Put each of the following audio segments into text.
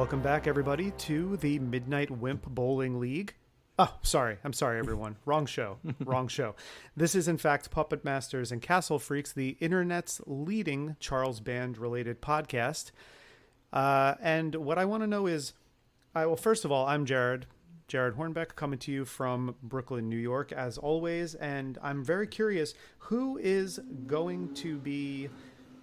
Welcome back, everybody, to the Midnight Wimp Bowling League. Oh, sorry. I'm sorry, everyone. Wrong show. Wrong show. This is, in fact, Puppet Masters and Castle Freaks, the internet's leading Charles Band-related podcast. And what I want to know is, well, first of all, I'm Jared Hornbeck, coming to you from Brooklyn, New York, as always. And I'm very curious, who is going to be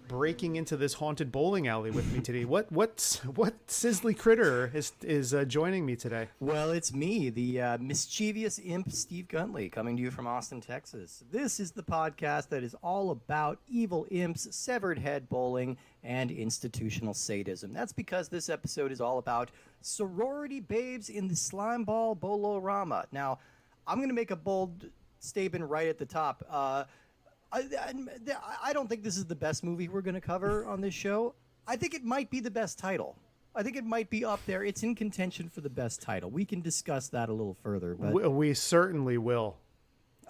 breaking into this haunted bowling alley with me today? What sizzly critter is joining me today? Well, it's me, the mischievous imp Steve Guntley, coming to you from Austin, Texas. This is the podcast that is all about evil imps, severed head bowling, and institutional sadism. That's because this episode is all about sorority babes in the Slimeball Bowl-o-Rama. Now, I'm going to make a bold statement right at the top. I don't think this is the best movie we're going to cover on this show. I think it might be the best title. I think it might be up there. It's in contention for the best title. We can discuss that a little further. But we certainly will.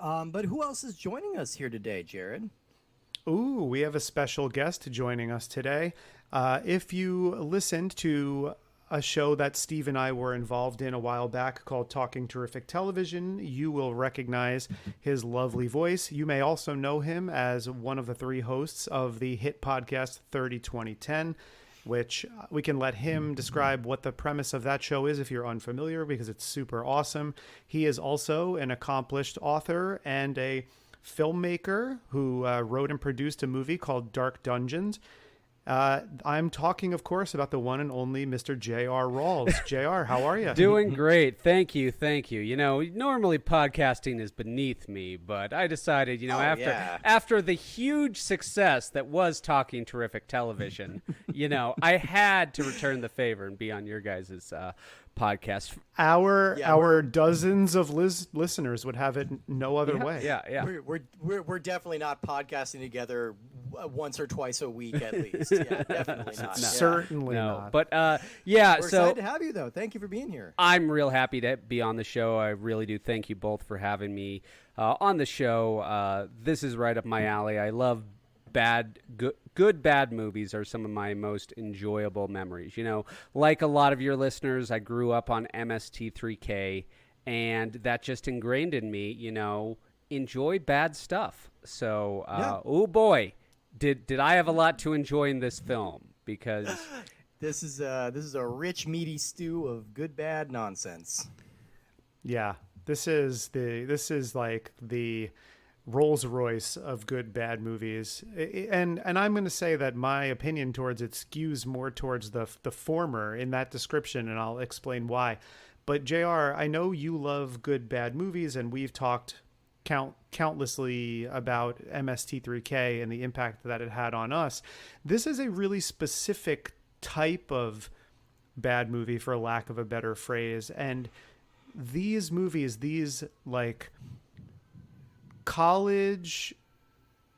But who else is joining us here today, Jared? Ooh, we have a special guest joining us today. If you listened to a show that Steve and I were involved in a while back called Talking Terrific Television, you will recognize his lovely voice. You may also know him as one of the three hosts of the hit podcast 30-20-10, which we can let him describe what the premise of that show is if you're unfamiliar, because it's super awesome. He is also an accomplished author and a filmmaker who wrote and produced a movie called Dark Dungeons. I'm talking, of course, about the one and only Mr. J.R. Ralls. J.R., how are you? Doing great. Thank you. You know, normally podcasting is beneath me, but I decided, after the huge success that was Talking Terrific Television, I had to return the favor and be on your guys' podcast. Our dozens of listeners would have it no other way. Yeah. We're definitely not podcasting together once or twice a week at least. Yeah, definitely not. Certainly not. But we're excited to have you though. Thank you for being here. I'm real happy to be on the show. I really do. Thank you both for having me on the show. This is right up my alley. I love good bad movies are some of my most enjoyable memories. Like a lot of your listeners, I grew up on MST3K, and that just ingrained in me, enjoy bad stuff. So, oh boy, did I have a lot to enjoy in this film, because this is a rich, meaty stew of good bad nonsense. Yeah, this is like the Rolls Royce of good bad movies, and I'm going to say that my opinion towards it skews more towards the former in that description, and I'll explain why. But JR, I know you love good bad movies, and we've talked countlessly about MST3K and the impact that it had on us. This is a really specific type of bad movie, for lack of a better phrase, and these movies, like college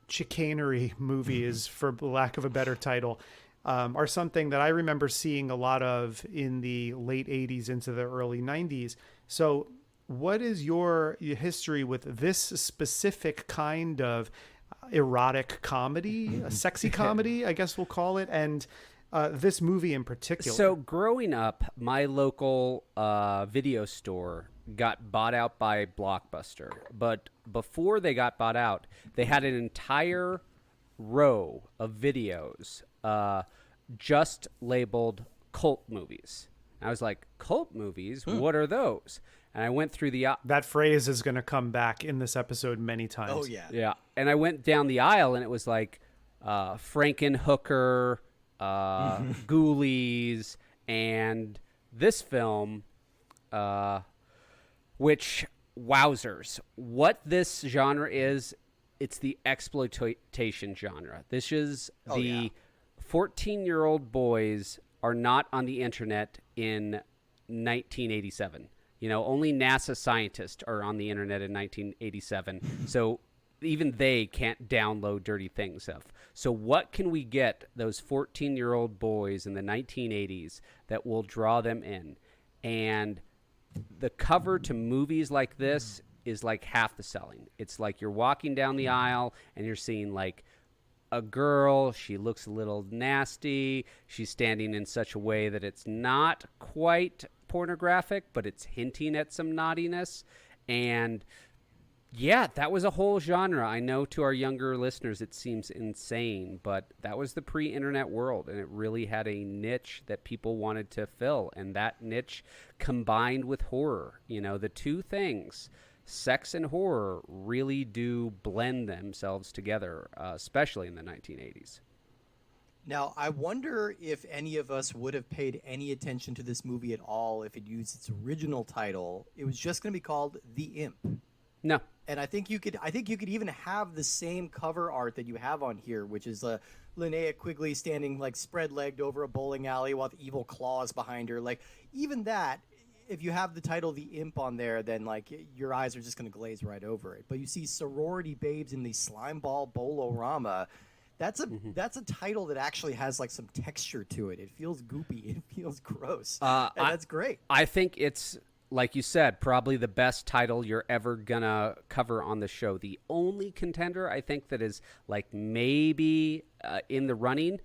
chicanery movies, for lack of a better title, are something that I remember seeing a lot of in the late 80s into the early 90s. So what is your history with this specific kind of erotic comedy, a sexy comedy, I guess we'll call it, and this movie in particular? So growing up, my local video store got bought out by Blockbuster, but before they got bought out, they had an entire row of videos just labeled cult movies. And I was like, cult movies? What are those? And I went through that phrase is going to come back in this episode many times. Oh yeah. Yeah. And I went down the aisle, and it was like Frankenhooker, Ghoulies, and this film, which, wowzers, what this genre is, it's the exploitation genre. This is 14-year-old boys are not on the internet in 1987. Only NASA scientists are on the internet in 1987. So even they can't download dirty things stuff. So what can we get those 14-year-old boys in the 1980s that will draw them in? And the cover to movies like this is like half the selling. It's like you're walking down the aisle and you're seeing like a girl. She looks a little nasty. She's standing in such a way that it's not quite pornographic, but it's hinting at some naughtiness. And yeah, that was a whole genre. I know to our younger listeners it seems insane, but that was the pre-internet world, and it really had a niche that people wanted to fill. And that niche combined with horror, the two things, sex and horror, really do blend themselves together, especially in the 1980s. Now, I wonder if any of us would have paid any attention to this movie at all if it used its original title. It was just going to be called The Imp. No. And I think you could even have the same cover art that you have on here, which is Linnea Quigley standing like spread-legged over a bowling alley with evil claws behind her. Like, even that, if you have the title The Imp on there, then like your eyes are just going to glaze right over it. But you see Sorority Babes in the Slimeball Bowl-o-Rama. That's a title that actually has like some texture to it. It feels goopy. It feels gross. And that's great. I think it's, like you said, probably the best title you're ever gonna cover on the show. The only contender I think that is like maybe in the running,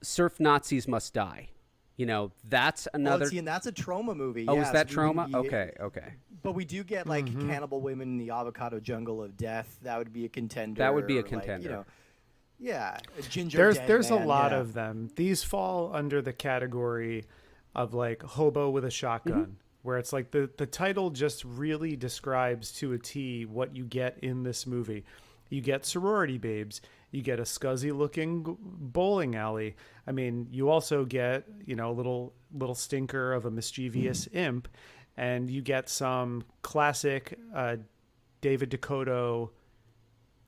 Surf Nazis Must Die. That's another. And that's a trauma movie. Oh, yeah, is that trauma? Okay. But we do get like Cannibal Women in the Avocado Jungle of Death. That would be a contender. That would be a contender. Like, yeah, a Ginger. There's a lot of them. These fall under the category of like Hobo with a Shotgun, where it's like the title just really describes to a T what you get in this movie. You get sorority babes. You get a scuzzy looking bowling alley. I mean, you also get, a little stinker of a mischievous imp, and you get some classic David Dakota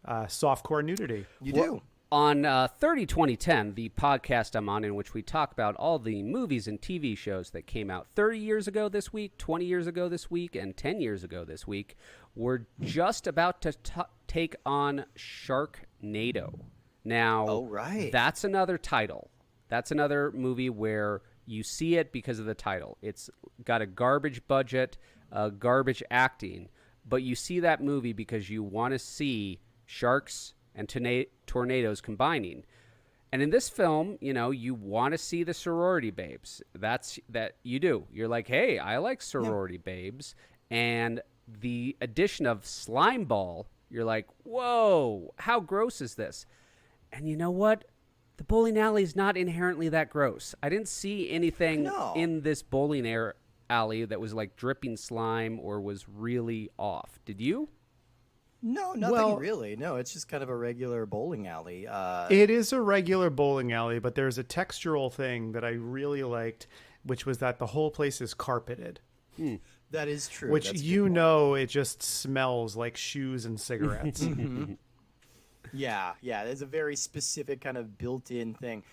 softcore nudity. You do. On 30-2010, the podcast I'm on, in which we talk about all the movies and TV shows that came out 30 years ago this week, 20 years ago this week, and 10 years ago this week, we're just about to take on Sharknado. Now, that's another title. That's another movie where you see it because of the title. It's got a garbage budget, garbage acting, but you see that movie because you want to see sharks and tornadoes combining. And in this film, you want to see the sorority babes. That you do. You're like, hey, I like sorority babes. And the addition of Slimeball, you're like, whoa, how gross is this? And you know what? The bowling alley is not inherently that gross. I didn't see anything in this bowling alley that was like dripping slime or was really off. Did you? No, nothing really. No, it's just kind of a regular bowling alley. It is a regular bowling alley, but there's a textural thing that I really liked, which was that the whole place is carpeted. That is true. Which it just smells like shoes and cigarettes. Yeah. There's a very specific kind of built-in thing.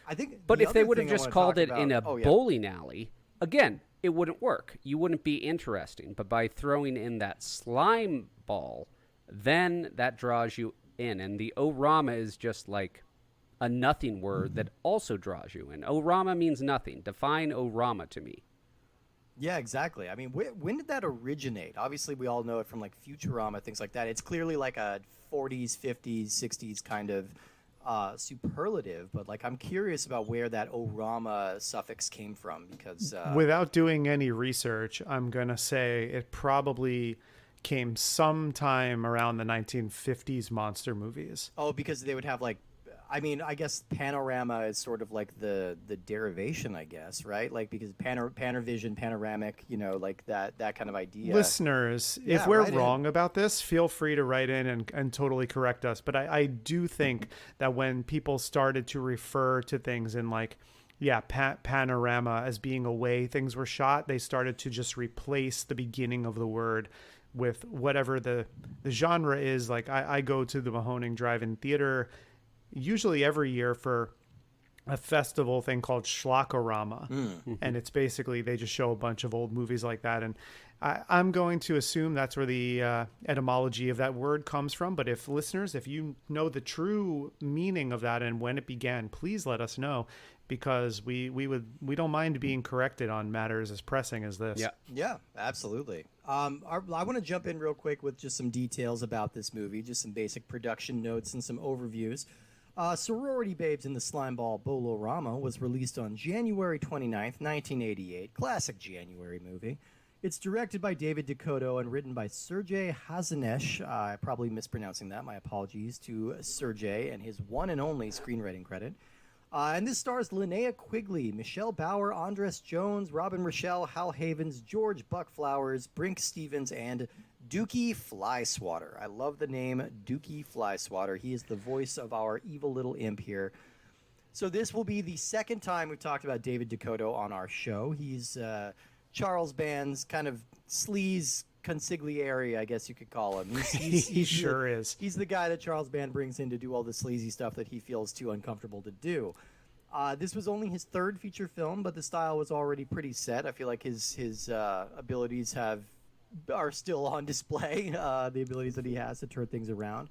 I think. But if they would have just called it in a bowling alley, again, it wouldn't work. You wouldn't be interesting. But by throwing in that slime ball, then that draws you in. And the O-Rama is just like a nothing word that also draws you in. O-Rama means nothing. Define O-Rama to me. Yeah, exactly. I mean, when did that originate? Obviously, we all know it from like Futurama, things like that. It's clearly like a 40s, 50s, 60s kind of superlative. But like, I'm curious about where that O-Rama suffix came from because... Without doing any research, I'm going to say it probably came sometime around the 1950s monster movies. Oh, because they would have like, I mean, I guess panorama is sort of like the derivation, I guess, right? Like because Panavision, panoramic, like that kind of idea. Listeners, if we're wrong about this, feel free to write in and totally correct us. But I do think that when people started to refer to things in like, panorama as being a way things were shot, they started to just replace the beginning of the word with whatever the genre is. Like I go to the Mahoning Drive-In Theater usually every year for a festival thing called Schlockorama. And it's basically, they just show a bunch of old movies like that. And I'm going to assume that's where the etymology of that word comes from. But if listeners, if you know the true meaning of that and when it began, please let us know, because we don't mind being corrected on matters as pressing as this. Yeah, absolutely. I want to jump in real quick with just some details about this movie, just some basic production notes and some overviews. Sorority Babes in the Slimeball Bowl-o-Rama was released on January 29th, 1988. Classic January movie. It's directed by David Dakota and written by Sergei Hazanesh. Probably mispronouncing that. My apologies to Sergei and his one and only screenwriting credit. And this stars Linnea Quigley, Michelle Bauer, Andres Jones, Robin Rochelle, Hal Havens, George Buckflowers, Brink Stevens, and Dookie Flyswatter. I love the name Dookie Flyswatter. He is the voice of our evil little imp here. So this will be the second time we've talked about David Dakota on our show. He's Charles Band's kind of sleaze consigliere, I guess you could call him. He sure is. He's the guy that Charles Band brings in to do all the sleazy stuff that he feels too uncomfortable to do. This was only his third feature film, but the style was already pretty set. I feel like his abilities are still on display, the abilities that he has to turn things around.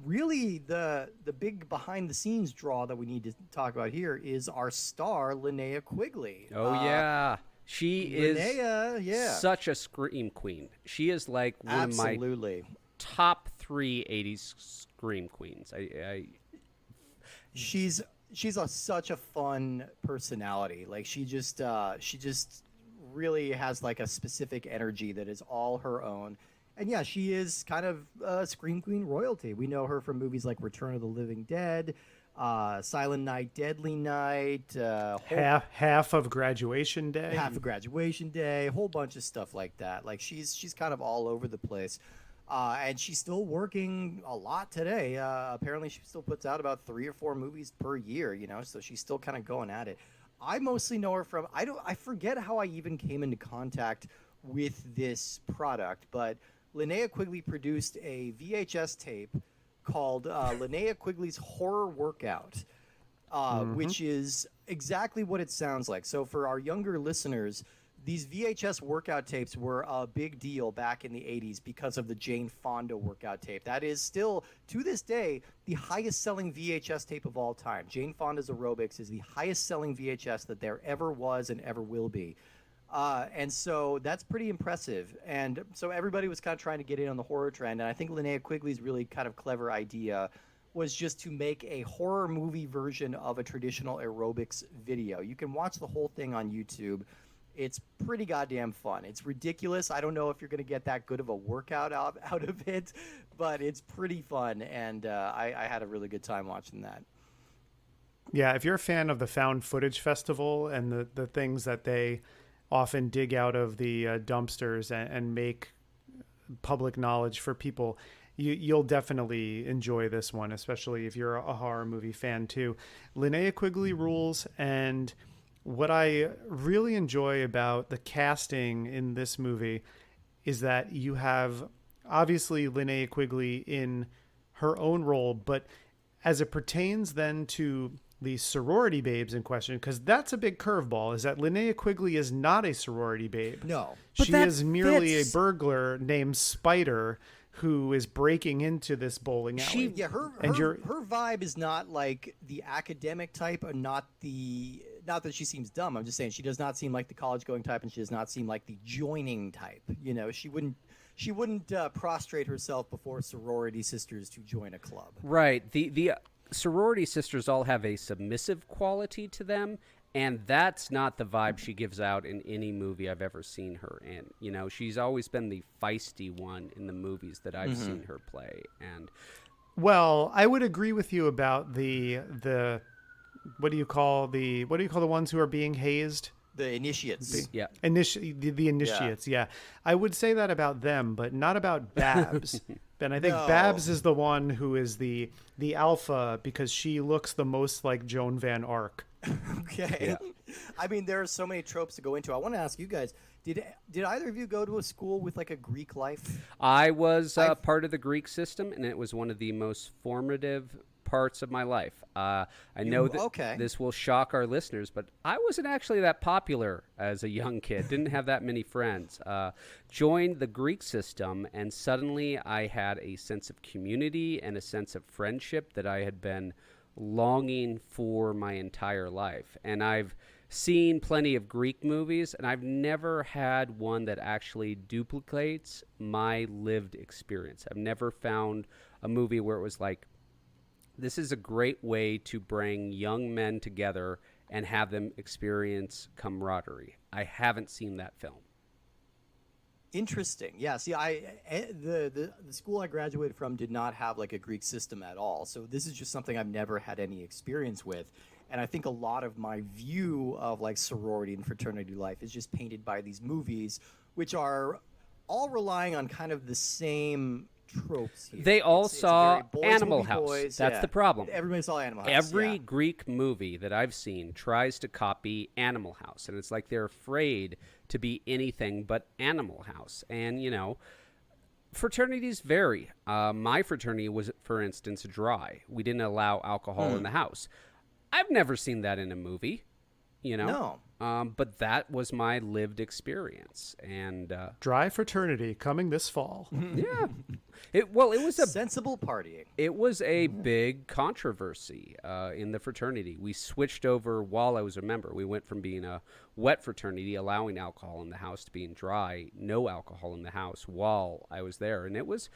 Really, the big behind-the-scenes draw that we need to talk about here is our star, Linnea Quigley. Oh, yeah. She Linnea, is such a scream queen. She is like one of my top 3 80s scream queens. She's such a fun personality. Like she just really has like a specific energy that is all her own. And yeah, she is kind of scream queen royalty. We know her from movies like Return of the Living Dead, Silent Night, Deadly Night, half of Graduation Day, a whole bunch of stuff like that. Like she's kind of all over the place, and she's still working a lot today. Apparently, she still puts out about 3 or 4 movies per year. You know, so she's still kind of going at it. I mostly know her from I forget how I even came into contact with this product, but Linnea Quigley produced a VHS tape called Linnea Quigley's Horror Workout, which is exactly what it sounds like. So for our younger listeners, these VHS workout tapes were a big deal back in the 80s because of the Jane Fonda workout tape. That is still, to this day, the highest-selling VHS tape of all time. Jane Fonda's Aerobics is the highest-selling VHS that there ever was and ever will be. And so that's pretty impressive. And so everybody was kind of trying to get in on the horror trend. And I think Linnea Quigley's really kind of clever idea was just to make a horror movie version of a traditional aerobics video. You can watch the whole thing on YouTube. It's pretty goddamn fun. It's ridiculous. I don't know if you're going to get that good of a workout out of it, but it's pretty fun. And I had a really good time watching that. Yeah, if you're a fan of the Found Footage Festival and the things that they often dig out of the dumpsters and make public knowledge for people, you'll definitely enjoy this one, especially if you're a horror movie fan too. Linnea Quigley rules, and what I really enjoy about the casting in this movie is that you have obviously Linnea Quigley in her own role, but as it pertains then to the sorority babes in question, because that's a big curveball, is that Linnea Quigley is not a sorority babe. No. She is merely a burglar named Spider who is breaking into this bowling alley. Her vibe is not like the academic type, or not that she seems dumb. I'm just saying she does not seem like the college-going type, and she does not seem like the joining type. You know, she wouldn't prostrate herself before sorority sisters to join a club. Right. The sorority sisters all have a submissive quality to them, and that's not the vibe she gives out in any movie I've ever seen her in. You know, she's always been the feisty one in the movies that I've seen her play. And well, I would agree with you about the what do you call the ones who are being hazed? The initiates. The initiates, yeah. I would say that about them, but not about Babs. And I think Babs is the one who is the alpha because she looks the most like Joan Van Ark. Okay. Yeah. I mean, there are so many tropes to go into. I want to ask you guys, did either of you go to a school with like a Greek life? I was part of the Greek system, and it was one of the most formative parts of my life. I know that this will shock our listeners, but I wasn't actually that popular as a young kid. Didn't have that many friends. Joined the Greek system, and suddenly I had a sense of community and a sense of friendship that I had been longing for my entire life. And I've seen plenty of Greek movies, and I've never had one that actually duplicates my lived experience. I've never found a movie where it was like, this is a great way to bring young men together and have them experience camaraderie. I haven't seen that film. Interesting. Yeah. See, the school I graduated from did not have like a Greek system at all. So this is just something I've never had any experience with. And I think a lot of my view of like sorority and fraternity life is just painted by these movies, which are all relying on kind of the same tropes here. They all saw it's Animal movie, House. boys. That's Yeah. the problem. Everybody saw Animal House. Every yeah. Greek movie that I've seen tries to copy Animal House, and it's like they're afraid to be anything but Animal House. And, you know, fraternities vary. My fraternity was, for instance, dry. We didn't allow alcohol in the house. I've never seen that in a movie, you know? No. But that was my lived experience. And, Dry fraternity coming this fall. yeah. It was a Sensible partying. It was a big controversy in the fraternity. We switched over while I was a member. We went from being a wet fraternity, allowing alcohol in the house, to being dry, no alcohol in the house while I was there. And it was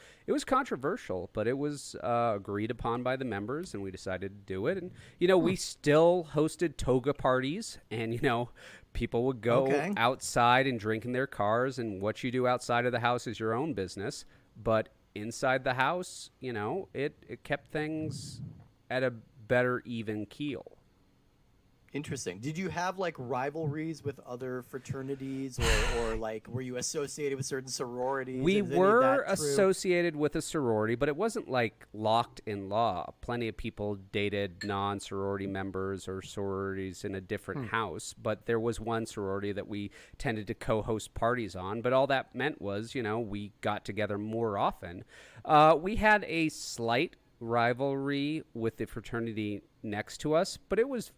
controversial, but it was agreed upon by the members, and we decided to do it. And, you know, we still hosted toga parties, and, you know, people would go outside and drink in their cars, and what you do outside of the house is your own business. But inside the house, you know, it kept things at a better even keel. Interesting. Did you have like rivalries with other fraternities, or like were you associated with certain sororities? We Is any of were that true? associated with a sorority, but it wasn't like locked in law. Plenty of people dated non-sorority members or sororities in a different house, but there was one sorority that we tended to co-host parties on. But all that meant was, you know, we got together more often. We had a slight rivalry with the fraternity next to us, but it was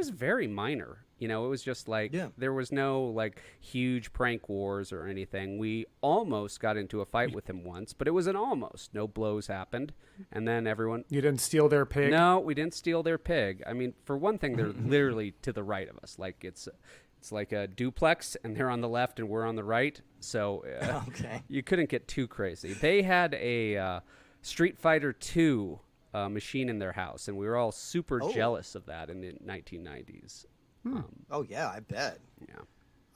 very minor. You know, it was just like, there was no like huge prank wars or anything. We almost got into a fight with him once, but it was an almost. No blows happened. And then everyone... You didn't steal their pig? No, we didn't steal their pig. I mean, for one thing, they're literally to the right of us. Like it's like a duplex, and they're on the left and we're on the right. So you couldn't get too crazy. They had a Street Fighter 2 machine in their house, and we were all super jealous of that in the 1990s. Oh yeah, I bet. Yeah,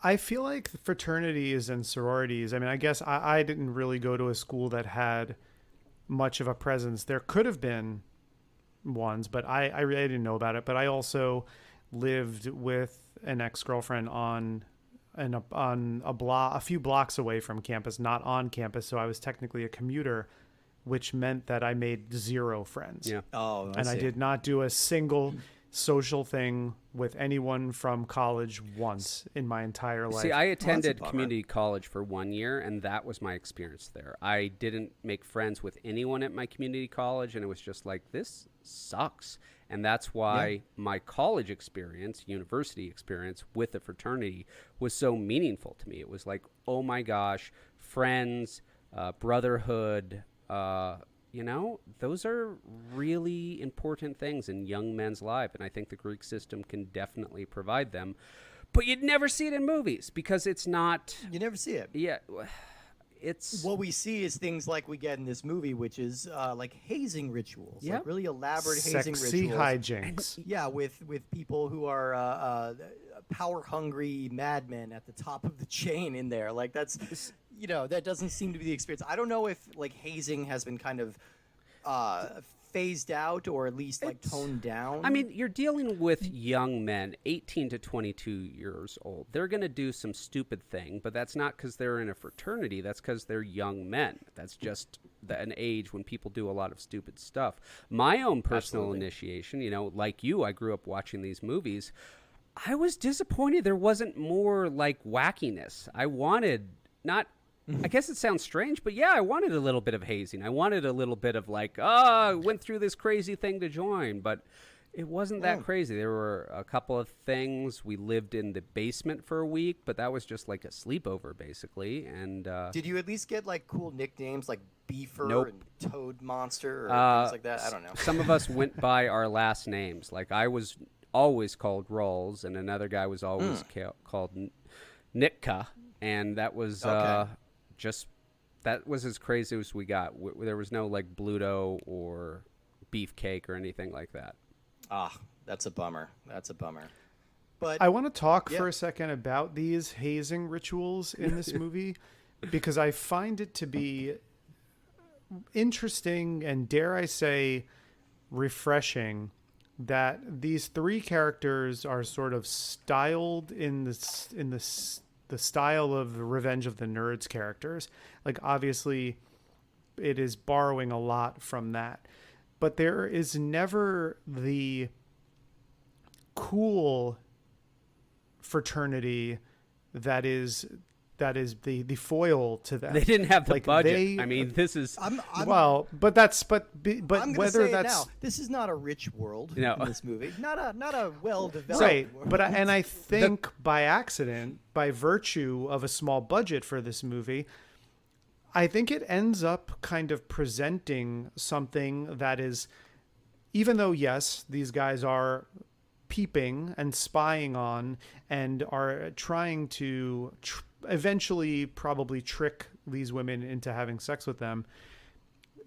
I feel like fraternities and sororities, I mean, I guess I didn't really go to a school that had much of a presence. There could have been ones, but I really didn't know about it. But I also lived with an ex-girlfriend on a few blocks away from campus, not on campus, so I was technically a commuter, which meant that I made zero friends. Yeah. Oh, I did not do a single social thing with anyone from college once in my entire life. See, I attended community college for 1 year, and that was my experience there. I didn't make friends with anyone at my community college, and it was just like, this sucks. And that's why my college experience, university experience with the fraternity was so meaningful to me. It was like, oh my gosh, friends, brotherhood, you know, those are really important things in young men's life, and I think the Greek system can definitely provide them. But you'd never see it in movies because it's not... You never see it. Yeah, it's... What we see is things like we get in this movie, which is like hazing rituals, like really elaborate hazing sexy rituals. hijinks. Yeah, with people who are power-hungry madmen at the top of the chain in there. Like that's... You know, that doesn't seem to be the experience. I don't know if like hazing has been kind of phased out or at least like toned down. I mean, you're dealing with young men, 18 to 22 years old. They're going to do some stupid thing, but that's not because they're in a fraternity. That's because they're young men. That's just an age when people do a lot of stupid stuff. My own personal initiation, you know, like you, I grew up watching these movies. I was disappointed there wasn't more like wackiness. I wanted not... I guess it sounds strange, but yeah, I wanted a little bit of hazing. I wanted a little bit of like, I went through this crazy thing to join, but it wasn't that crazy. There were a couple of things. We lived in the basement for a week, but that was just like a sleepover, basically. And did you at least get like cool nicknames like Beefer and Toad Monster or things like that? I don't know. Some of us went by our last names. Like I was always called Ralls, and another guy was always called Nitka, and that was just that was as crazy as we got. There was no like Bluto or Beefcake or anything like that. That's a bummer. That's a bummer. But I want to talk for a second about these hazing rituals in this movie because I find it to be interesting and, dare I say, refreshing that these three characters are sort of styled in the style of the Revenge of the Nerds characters. Like, obviously, it is borrowing a lot from that, but there is never the cool fraternity that is the foil to that. They didn't have the budget. I mean, this is but I'm whether say that's it now, this is not a rich world in this movie. Not a well developed right. world. But I think by accident, by virtue of a small budget for this movie, I think it ends up kind of presenting something that is, even though yes, these guys are peeping and spying on and are trying to eventually probably trick these women into having sex with them,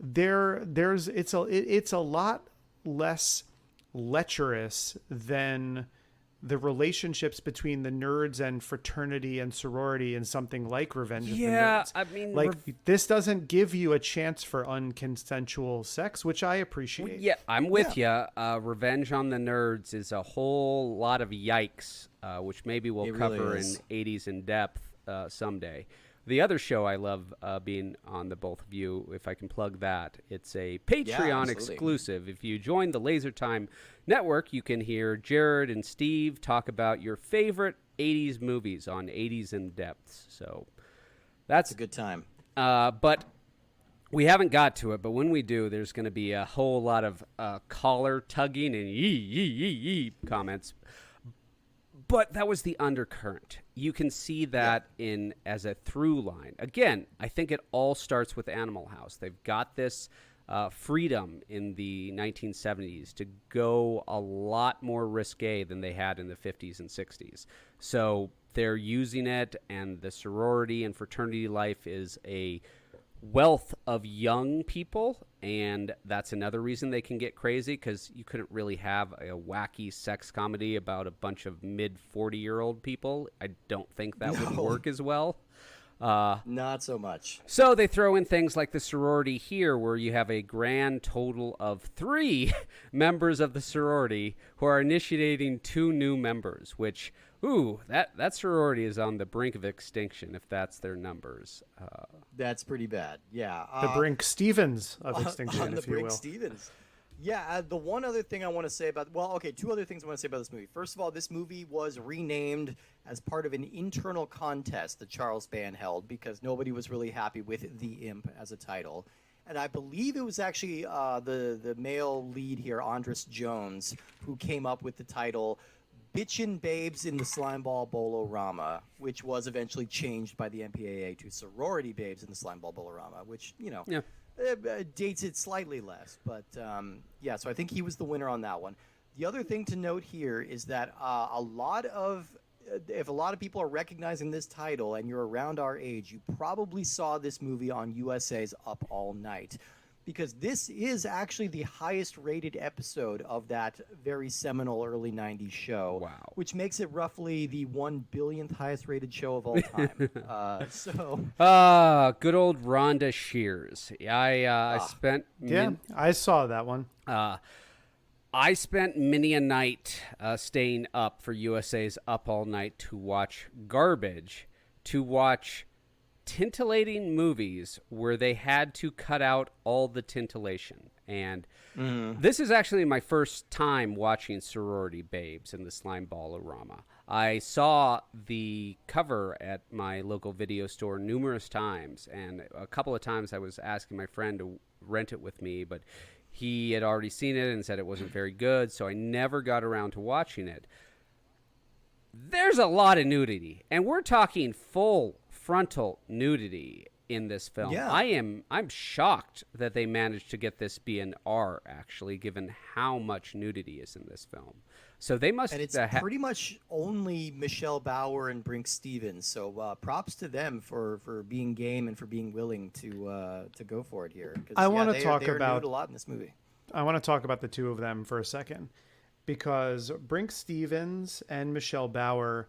it's a lot less lecherous than the relationships between the nerds and fraternity and sorority and something like Revenge of the Nerds. I mean, like this doesn't give you a chance for unconsensual sex, which I appreciate. Yeah, I'm with you. Revenge on the Nerds is a whole lot of yikes, which maybe we'll cover in 80s in depth someday. The other show I love being on the both of you, if I can plug that, it's a Patreon exclusive. If you join the Laser Time Network, you can hear Jared and Steve talk about your favorite 80s movies on 80s in depth. So that's a good time. But we haven't got to it, but when we do, there's going to be a whole lot of collar tugging and yee comments. But that was the undercurrent. You can see that in as a through line. Again, I think it all starts with Animal House. They've got this freedom in the 1970s to go a lot more risque than they had in the 50s and 60s. So they're using it, and the sorority and fraternity life is a wealth of young people, and that's another reason they can get crazy, because you couldn't really have a wacky sex comedy about a bunch of mid-40-year-old people. I don't think that would work as well. Not so much. So they throw in things like the sorority here, where you have a grand total of 3 members of the sorority who are initiating 2 new members, which, that sorority is on the brink of extinction if that's their numbers. That's pretty bad. Yeah. The Brink Stevens of extinction, on the if you Brink will. Stevens. Yeah, the one other thing I want to say about, 2 other things I want to say about this movie. First of all, this movie was renamed as part of an internal contest that Charles Band held because nobody was really happy with The Imp as a title. And I believe it was actually the male lead here, Andres Jones, who came up with the title Bitchin' Babes in the Slimeball Bowl-o-Rama, which was eventually changed by the MPAA to Sorority Babes in the Slimeball Bowl-o-Rama, which, dates it slightly less. But, so I think he was the winner on that one. The other thing to note here is that if a lot of people are recognizing this title and you're around our age, you probably saw this movie on USA's Up All Night, because this is actually the highest rated episode of that very seminal early 90s show. Wow. Which makes it roughly the 1 billionth highest rated show of all time. Good old Rhonda Shears. I spent... I saw that one. I spent many a night staying up for USA's Up All Night to watch garbage, to watch tintillating movies where they had to cut out all the tintillation. And this is actually my first time watching Sorority Babes in the Slimeball Bowl-o-Rama. I saw the cover at my local video store numerous times, and a couple of times I was asking my friend to rent it with me, but he had already seen it and said it wasn't very good, so I never got around to watching it. There's a lot of nudity, and we're talking full frontal nudity. in this film. Yeah. I'm shocked that they managed to get this be an R, actually, given how much nudity is in this film. So they must. And it's pretty much only Michelle Bauer and Brinke Stevens. So props to them for being game and for being willing to go for it here. I want to talk they about nude a lot in this movie. I want to talk about the two of them for a second, because Brinke Stevens and Michelle Bauer,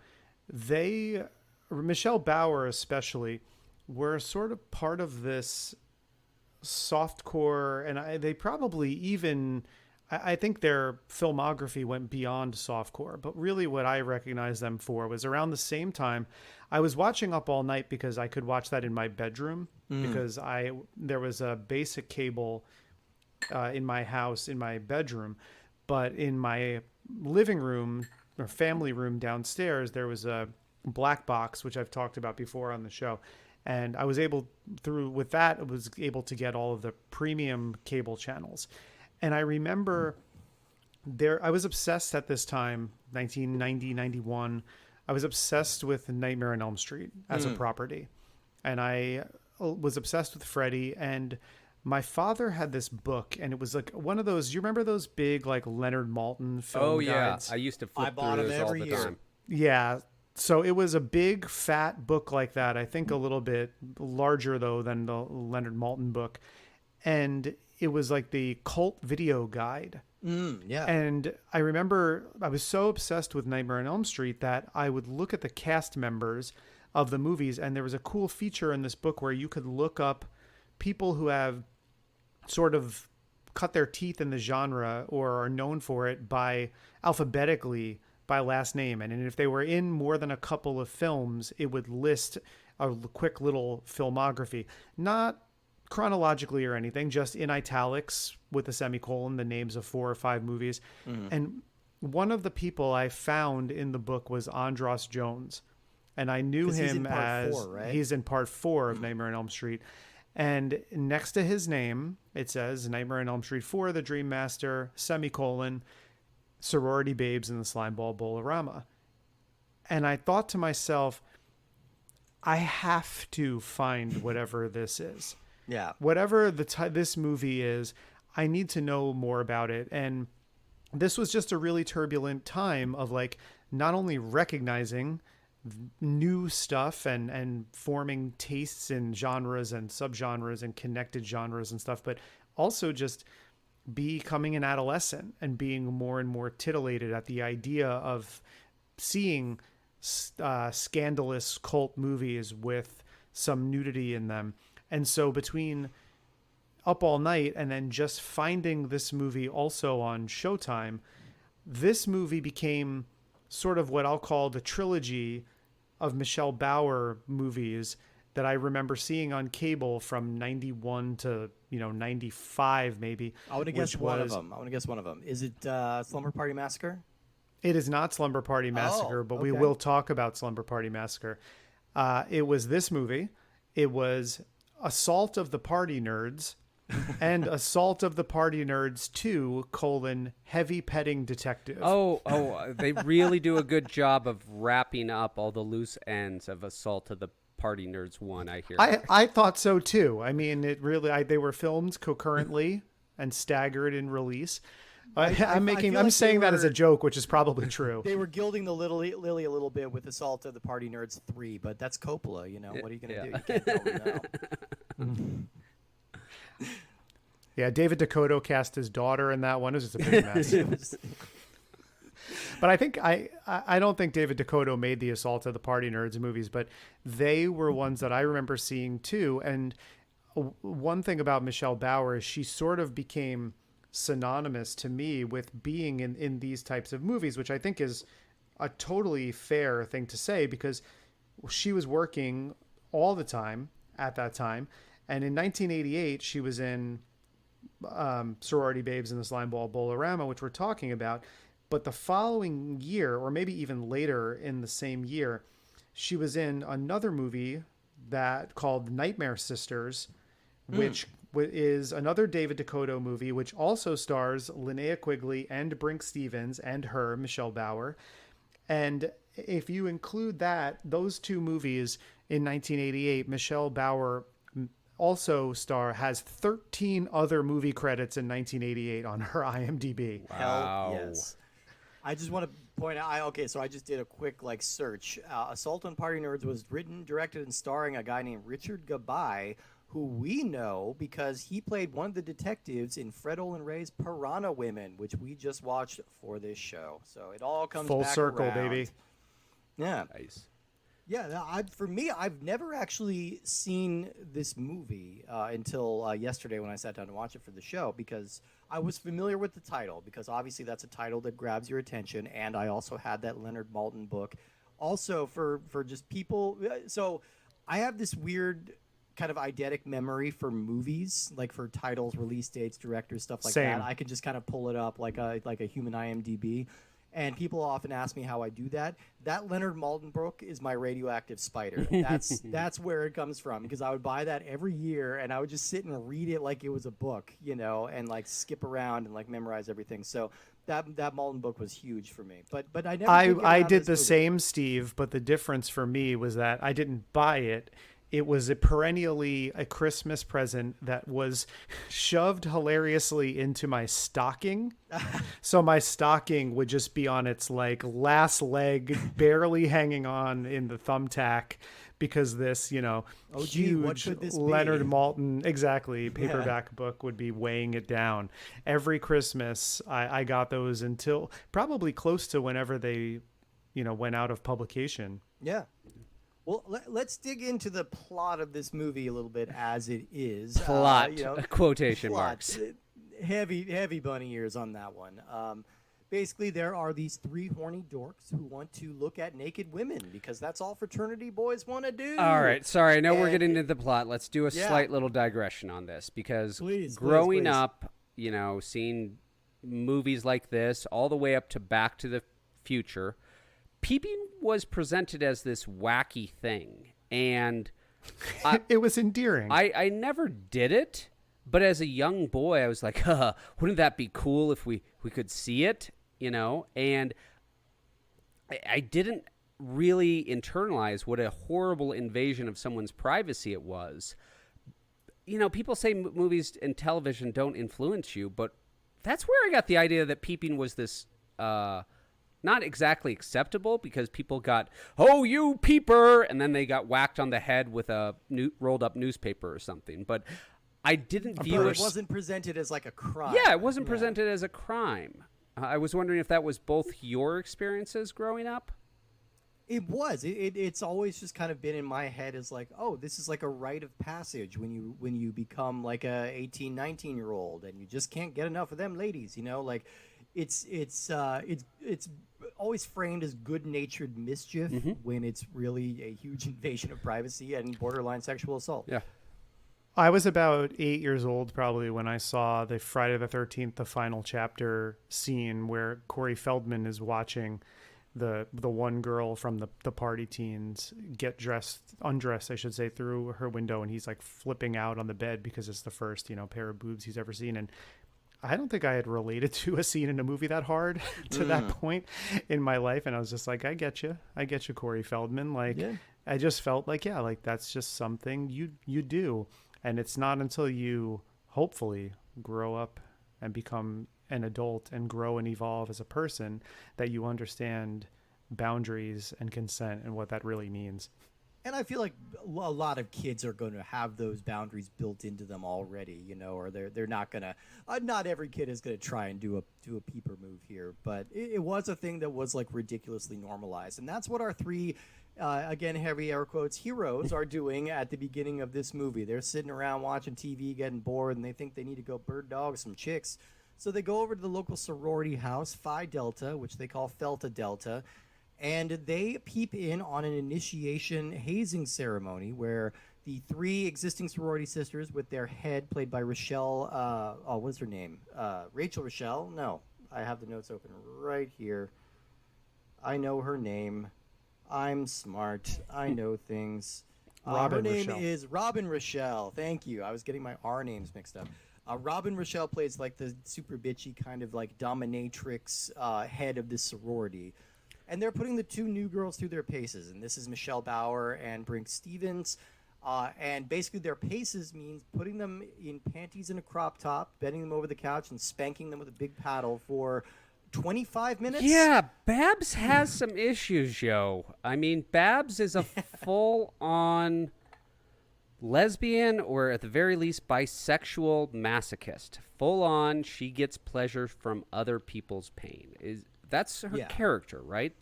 Michelle Bauer especially, were sort of part of this softcore, and they probably even. I think their filmography went beyond softcore, but really what I recognized them for was around the same time I was watching Up All Night, because I could watch that in my bedroom, because there was a basic cable in my house, in my bedroom, but in my living room or family room downstairs, there was a black box, which I've talked about before on the show. And I was able to get all of the premium cable channels. And I remember I was obsessed at this time, 1990, 91. I was obsessed with Nightmare on Elm Street as a property. And I was obsessed with Freddy. And my father had this book, and it was like one of those, you remember those big like Leonard Maltin film guides? I used to flip through those all the time. Yeah. So it was a big fat book like that. I think a little bit larger though than the Leonard Maltin book. And it was like the cult video guide. Yeah. And I remember I was so obsessed with Nightmare on Elm Street that I would look at the cast members of the movies. And there was a cool feature in this book where you could look up people who have sort of cut their teeth in the genre or are known for it by alphabetically by last name. And if they were in more than a couple of films, it would list a quick little filmography, not chronologically or anything, just in italics with a semicolon, the names of 4 or 5 movies. And one of the people I found in the book was Andros Jones. And I knew him as 4, right? He's in part 4 of Nightmare on Elm Street. And next to his name, it says Nightmare on Elm Street 4, The Dream Master, semicolon, Sorority Babes in the Slimeball Bowl-o-Rama. And I thought to myself, I have to find whatever this is. Yeah. Whatever this movie is, I need to know more about it. And this was just a really turbulent time of like not only recognizing new stuff and forming tastes in genres and subgenres and connected genres and stuff, but also just becoming an adolescent and being more and more titillated at the idea of seeing scandalous cult movies with some nudity in them. And so between Up All Night and then just finding this movie also on Showtime, this movie became sort of what I'll call the trilogy of Michelle Bauer movies that I remember seeing on cable from 91 to 95 maybe. I want to guess one of them. Is it Slumber Party Massacre? It is not Slumber Party Massacre, but we will talk about Slumber Party Massacre. It was this movie. It was Assault of the Party Nerds and Assault of the Party Nerds 2, Heavy Petting Detective. They really do a good job of wrapping up all the loose ends of Assault of the Party Nerds 1, I hear. I thought so too. I mean, it really, they were filmed concurrently and staggered in release. I'm saying that as a joke, which is probably true. They were gilding the lily a little bit with Assault of the Party Nerds 3, but that's Coppola, What are you going to do? You can't tell me no. Yeah, David Dakota cast his daughter in that one. It was just a big mess. But I don't think David Dakota made the Assault of the Party Nerds movies, but they were ones that I remember seeing too. And one thing about Michelle Bauer is she sort of became synonymous to me with being in these types of movies, which I think is a totally fair thing to say because she was working all the time at that time. And in 1988, she was in Sorority Babes in the Slimeball Bowl-o-Rama, which we're talking about. But the following year, or maybe even later in the same year, she was in another movie called Nightmare Sisters, which is another David Dakota movie, which also stars Linnea Quigley and Brinke Stevens and her, Michelle Bauer. And if you include those two movies in 1988, Michelle Bauer has 13 other movie credits in 1988 on her IMDb. Wow. Hell yes. I just want to point out, so I just did a quick search. Assault on Party Nerds was written, directed, and starring a guy named Richard Gabai, who we know because he played one of the detectives in Fred Olen Ray's Piranha Women, which we just watched for this show. So it all comes full back circle, around. baby. Yeah. Nice. Yeah, for me, I've never actually seen this movie until yesterday when I sat down to watch it for the show, because I was familiar with the title, because obviously that's a title that grabs your attention, and I also had that Leonard Maltin book. Also, for just people, so I have this weird kind of eidetic memory for movies, like for titles, release dates, directors, stuff like Same. that. I can just kind of pull it up like a human IMDb. And people often ask me how I do that. That Leonard Maltin book is my radioactive spider. That's where it comes from, because I would buy that every year, and I would just sit and read it like it was a book, and skip around and memorize everything. So that Maltin book was huge for me. But I never. I did the same, Steve. But the difference for me was that I didn't buy it. It was perennially a Christmas present that was shoved hilariously into my stocking. So my stocking would just be on its last leg, barely hanging on in the thumbtack, because this, huge Leonard Maltin, exactly, paperback book would be weighing it down. Every Christmas, I got those until probably close to whenever they, went out of publication. Yeah. Well, let's dig into the plot of this movie a little bit as it is. Plot, quotation marks. Heavy bunny ears on that one. Basically, there are these three horny dorks who want to look at naked women, because that's all fraternity boys want to do. All right, sorry, I know we're getting into the plot. Let's do a slight little digression on this, because growing up, seeing movies like this all the way up to Back to the Future, peeping was presented as this wacky thing, and it was endearing. I never did it, but as a young boy, I was like, wouldn't that be cool if we could see it, And I didn't really internalize what a horrible invasion of someone's privacy it was. People say movies and television don't influence you, but that's where I got the idea that peeping was this not exactly acceptable, because people got, "Oh, you peeper," and then they got whacked on the head with a rolled up newspaper or something. But I didn't view it. It wasn't presented as a crime. Yeah, it wasn't presented as a crime. I was wondering if that was both your experiences growing up. It was. It's always just kind of been in my head as this is a rite of passage when you become a 18, 19-year-old, and you just can't get enough of them ladies. It's always framed as good-natured mischief, when it's really a huge invasion of privacy and borderline sexual assault. Yeah. I was about 8 years old probably when I saw the Friday the 13th, the final chapter scene where Corey Feldman is watching the one girl from the party teens get undressed, I should say, through her window, and he's flipping out on the bed because it's the first, pair of boobs he's ever seen. And I don't think I had related to a scene in a movie that hard to that point in my life. And I was just like, I get you, Corey Feldman. I just felt that's just something you do. And it's not until you hopefully grow up and become an adult and grow and evolve as a person that you understand boundaries and consent and what that really means. And I feel like a lot of kids are going to have those boundaries built into them already, or they're not going to. Not every kid is going to try and do a peeper move here, but it was a thing that was ridiculously normalized, and that's what our three, again heavy air quotes, heroes are doing at the beginning of this movie. They're sitting around watching TV, getting bored, and they think they need to go bird dog some chicks, so they go over to the local sorority house, Phi Delta, which they call Felta Delta. And they peep in on an initiation hazing ceremony where the three existing sorority sisters, with their head played by Rochelle, what's her name? Rachel Rochelle? No, I have the notes open right here. I know her name. I'm smart. I know things. Her name is Robin Rochelle. Thank you. I was getting my R names mixed up. Robin Rochelle plays the super bitchy kind of dominatrix head of this sorority. And they're putting the two new girls through their paces. And this is Michelle Bauer and Brink Stevens. And basically their paces means putting them in panties and a crop top, bending them over the couch, and spanking them with a big paddle for 25 minutes? Yeah, Babs has some issues, yo. I mean, Babs is a full-on lesbian, or at the very least bisexual masochist. Full-on, she gets pleasure from other people's pain. That's her character, right?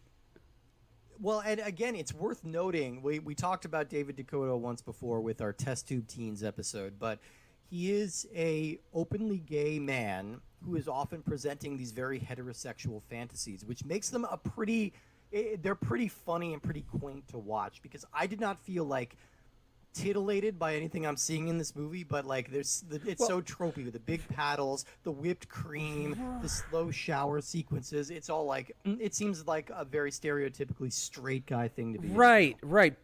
Well, and again, it's worth noting, we talked about David Dakota once before with our Test Tube Teens episode, but he is a openly gay man who is often presenting these very heterosexual fantasies, which makes them they're pretty funny and pretty quaint to watch, because I did not feel like titillated by anything I'm seeing in this movie, but like it's so tropey with the big paddles, the whipped cream, the slow shower sequences. It's all like, it seems like a very stereotypically straight guy thing to be. Right.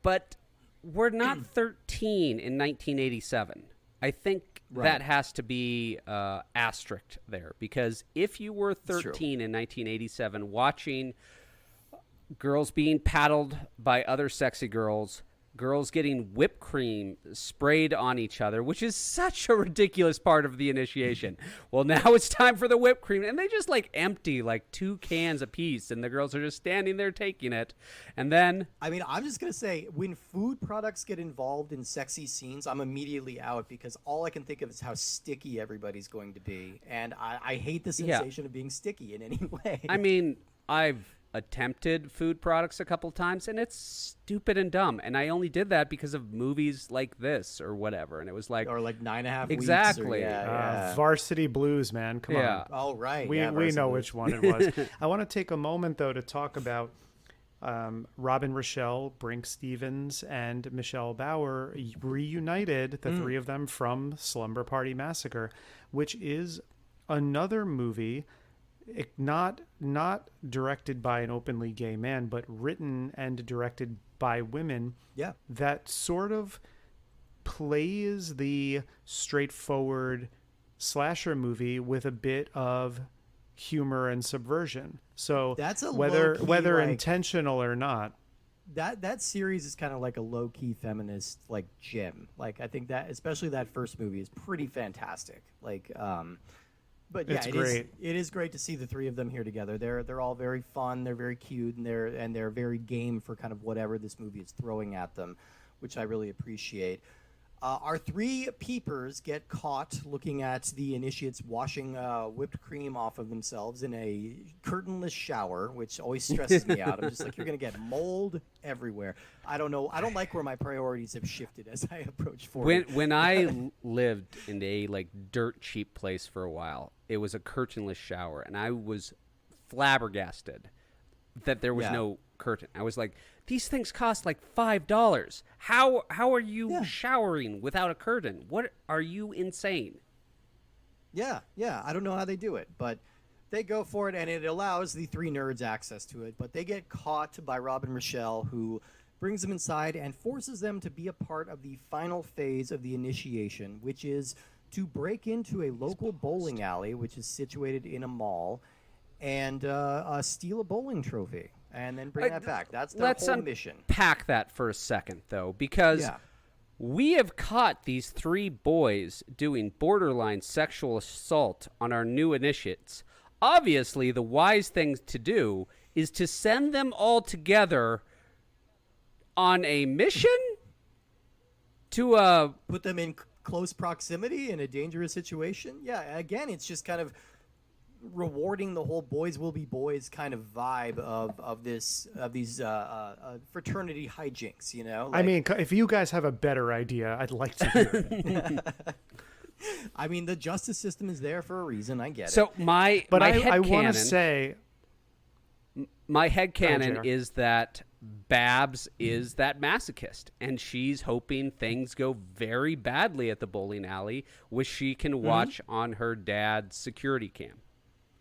But we're not 13 in 1987. I think that has to be asterisk there, because if you were 13 in 1987 watching girls being paddled by other sexy girls, girls getting whipped cream sprayed on each other, which is such a ridiculous part of the initiation. Well, now it's time for the whipped cream, and they just like empty like 2 cans apiece, and the girls are just standing there taking it. And then, I mean, I'm just gonna say, when food products get involved in sexy scenes, I'm immediately out, because all I can think of is how sticky everybody's going to be, and I hate the sensation of being sticky in any way. I mean, I've attempted food products a couple times, and it's stupid and dumb, and I only did that because of movies like this or whatever, and it was like, or like 9.5 exactly weeks, or, Varsity Blues, man, come on. Oh right, we know which one it was. I want to take a moment though to talk about Robin Rochelle, Brink Stevens, and Michelle Bauer reunited, the three of them, from Slumber Party Massacre, which is another movie not directed by an openly gay man, but written and directed by women. Yeah, that sort of plays the straightforward slasher movie with a bit of humor and subversion. So that's a whether like, intentional or not, that series is kind of like a low-key feminist like gem. Like, I think that especially that first movie is pretty fantastic. Like, but yeah, it is great to see the three of them here together. They're all very fun, they're very cute, and they're very game for kind of whatever this movie is throwing at them, which I really appreciate. Our 3 peepers get caught looking at the initiates washing whipped cream off of themselves in a curtainless shower, which always stresses me out. I'm just like, you're going to get mold everywhere. I don't know. I don't like where my priorities have shifted as I approach 40. When I lived in a like dirt cheap place for a while, it was a curtainless shower, and I was flabbergasted that there was no curtain. I was like, these things cost like $5. How are you showering without a curtain? What, are you insane? Yeah, I don't know how they do it, but they go for it, and it allows the 3 nerds access to it. But they get caught by Robin Rochelle, who brings them inside and forces them to be a part of the final phase of the initiation, which is to break into a local bowling alley, which is situated in a mall, and steal a bowling trophy. And then bring that back. That's their whole mission. Let's unpack that for a second, though, because we have caught these 3 boys doing borderline sexual assault on our new initiates. Obviously, the wise thing to do is to send them all together on a mission to put them in close proximity in a dangerous situation. Yeah, again, it's just kind of rewarding the whole boys will be boys kind of vibe of these fraternity hijinks, you know? Like, I mean, if you guys have a better idea, I'd like to hear it. I mean, the justice system is there for a reason. I get it. So I want to say, my headcanon is that Babs is that masochist, and she's hoping things go very badly at the bowling alley, which she can watch on her dad's security cam.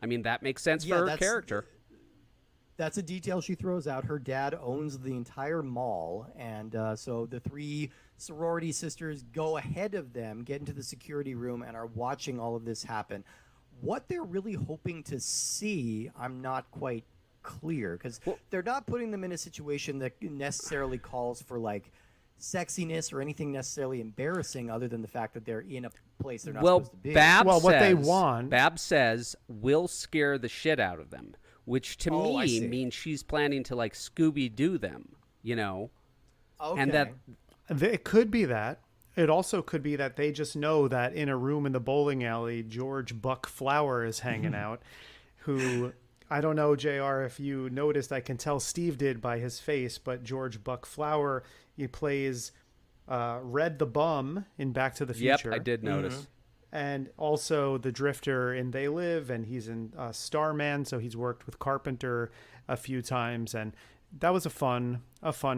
I mean, that makes sense for her character. That's a detail she throws out. Her dad owns the entire mall, and so the 3 sorority sisters go ahead of them, get into the security room, and are watching all of this happen. What they're really hoping to see, I'm not quite clear, because they're not putting them in a situation that necessarily calls for, like, sexiness or anything necessarily embarrassing other than the fact that they're in a place they're not Well, supposed to be. What they want. Bab says will scare the shit out of them, which to I me see. means she's planning to like Scooby-Doo them, you know? Okay. And that It could be that. It also could be that they just know that in a room in the bowling alley, George Buck Flower is hanging out, who, I don't know, JR, if you noticed, I can tell Steve did by his face, but George Buck Flower, he plays Red the Bum in Back to the Future. Yep, I did notice. And also the Drifter in They Live, and he's in Starman, so he's worked with Carpenter a few times, and that was a fun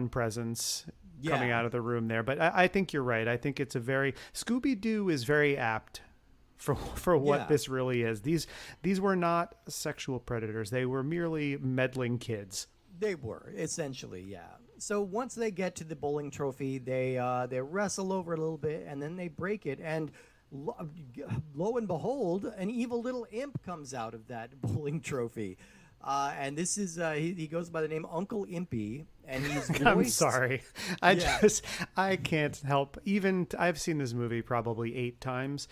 presence coming out of the room there. But I think you're right. I think it's a very Scooby-Doo is very apt for what this really is. These were not sexual predators. They were merely meddling kids. They were, essentially, yeah. So once they get to the bowling trophy, they wrestle over it a little bit, and then they break it, and lo and behold, an evil little imp comes out of that bowling trophy. And this is he goes by the name Uncle Impy, and he's voiced... I'm sorry. I can't help. Even I've seen this movie probably 8 times,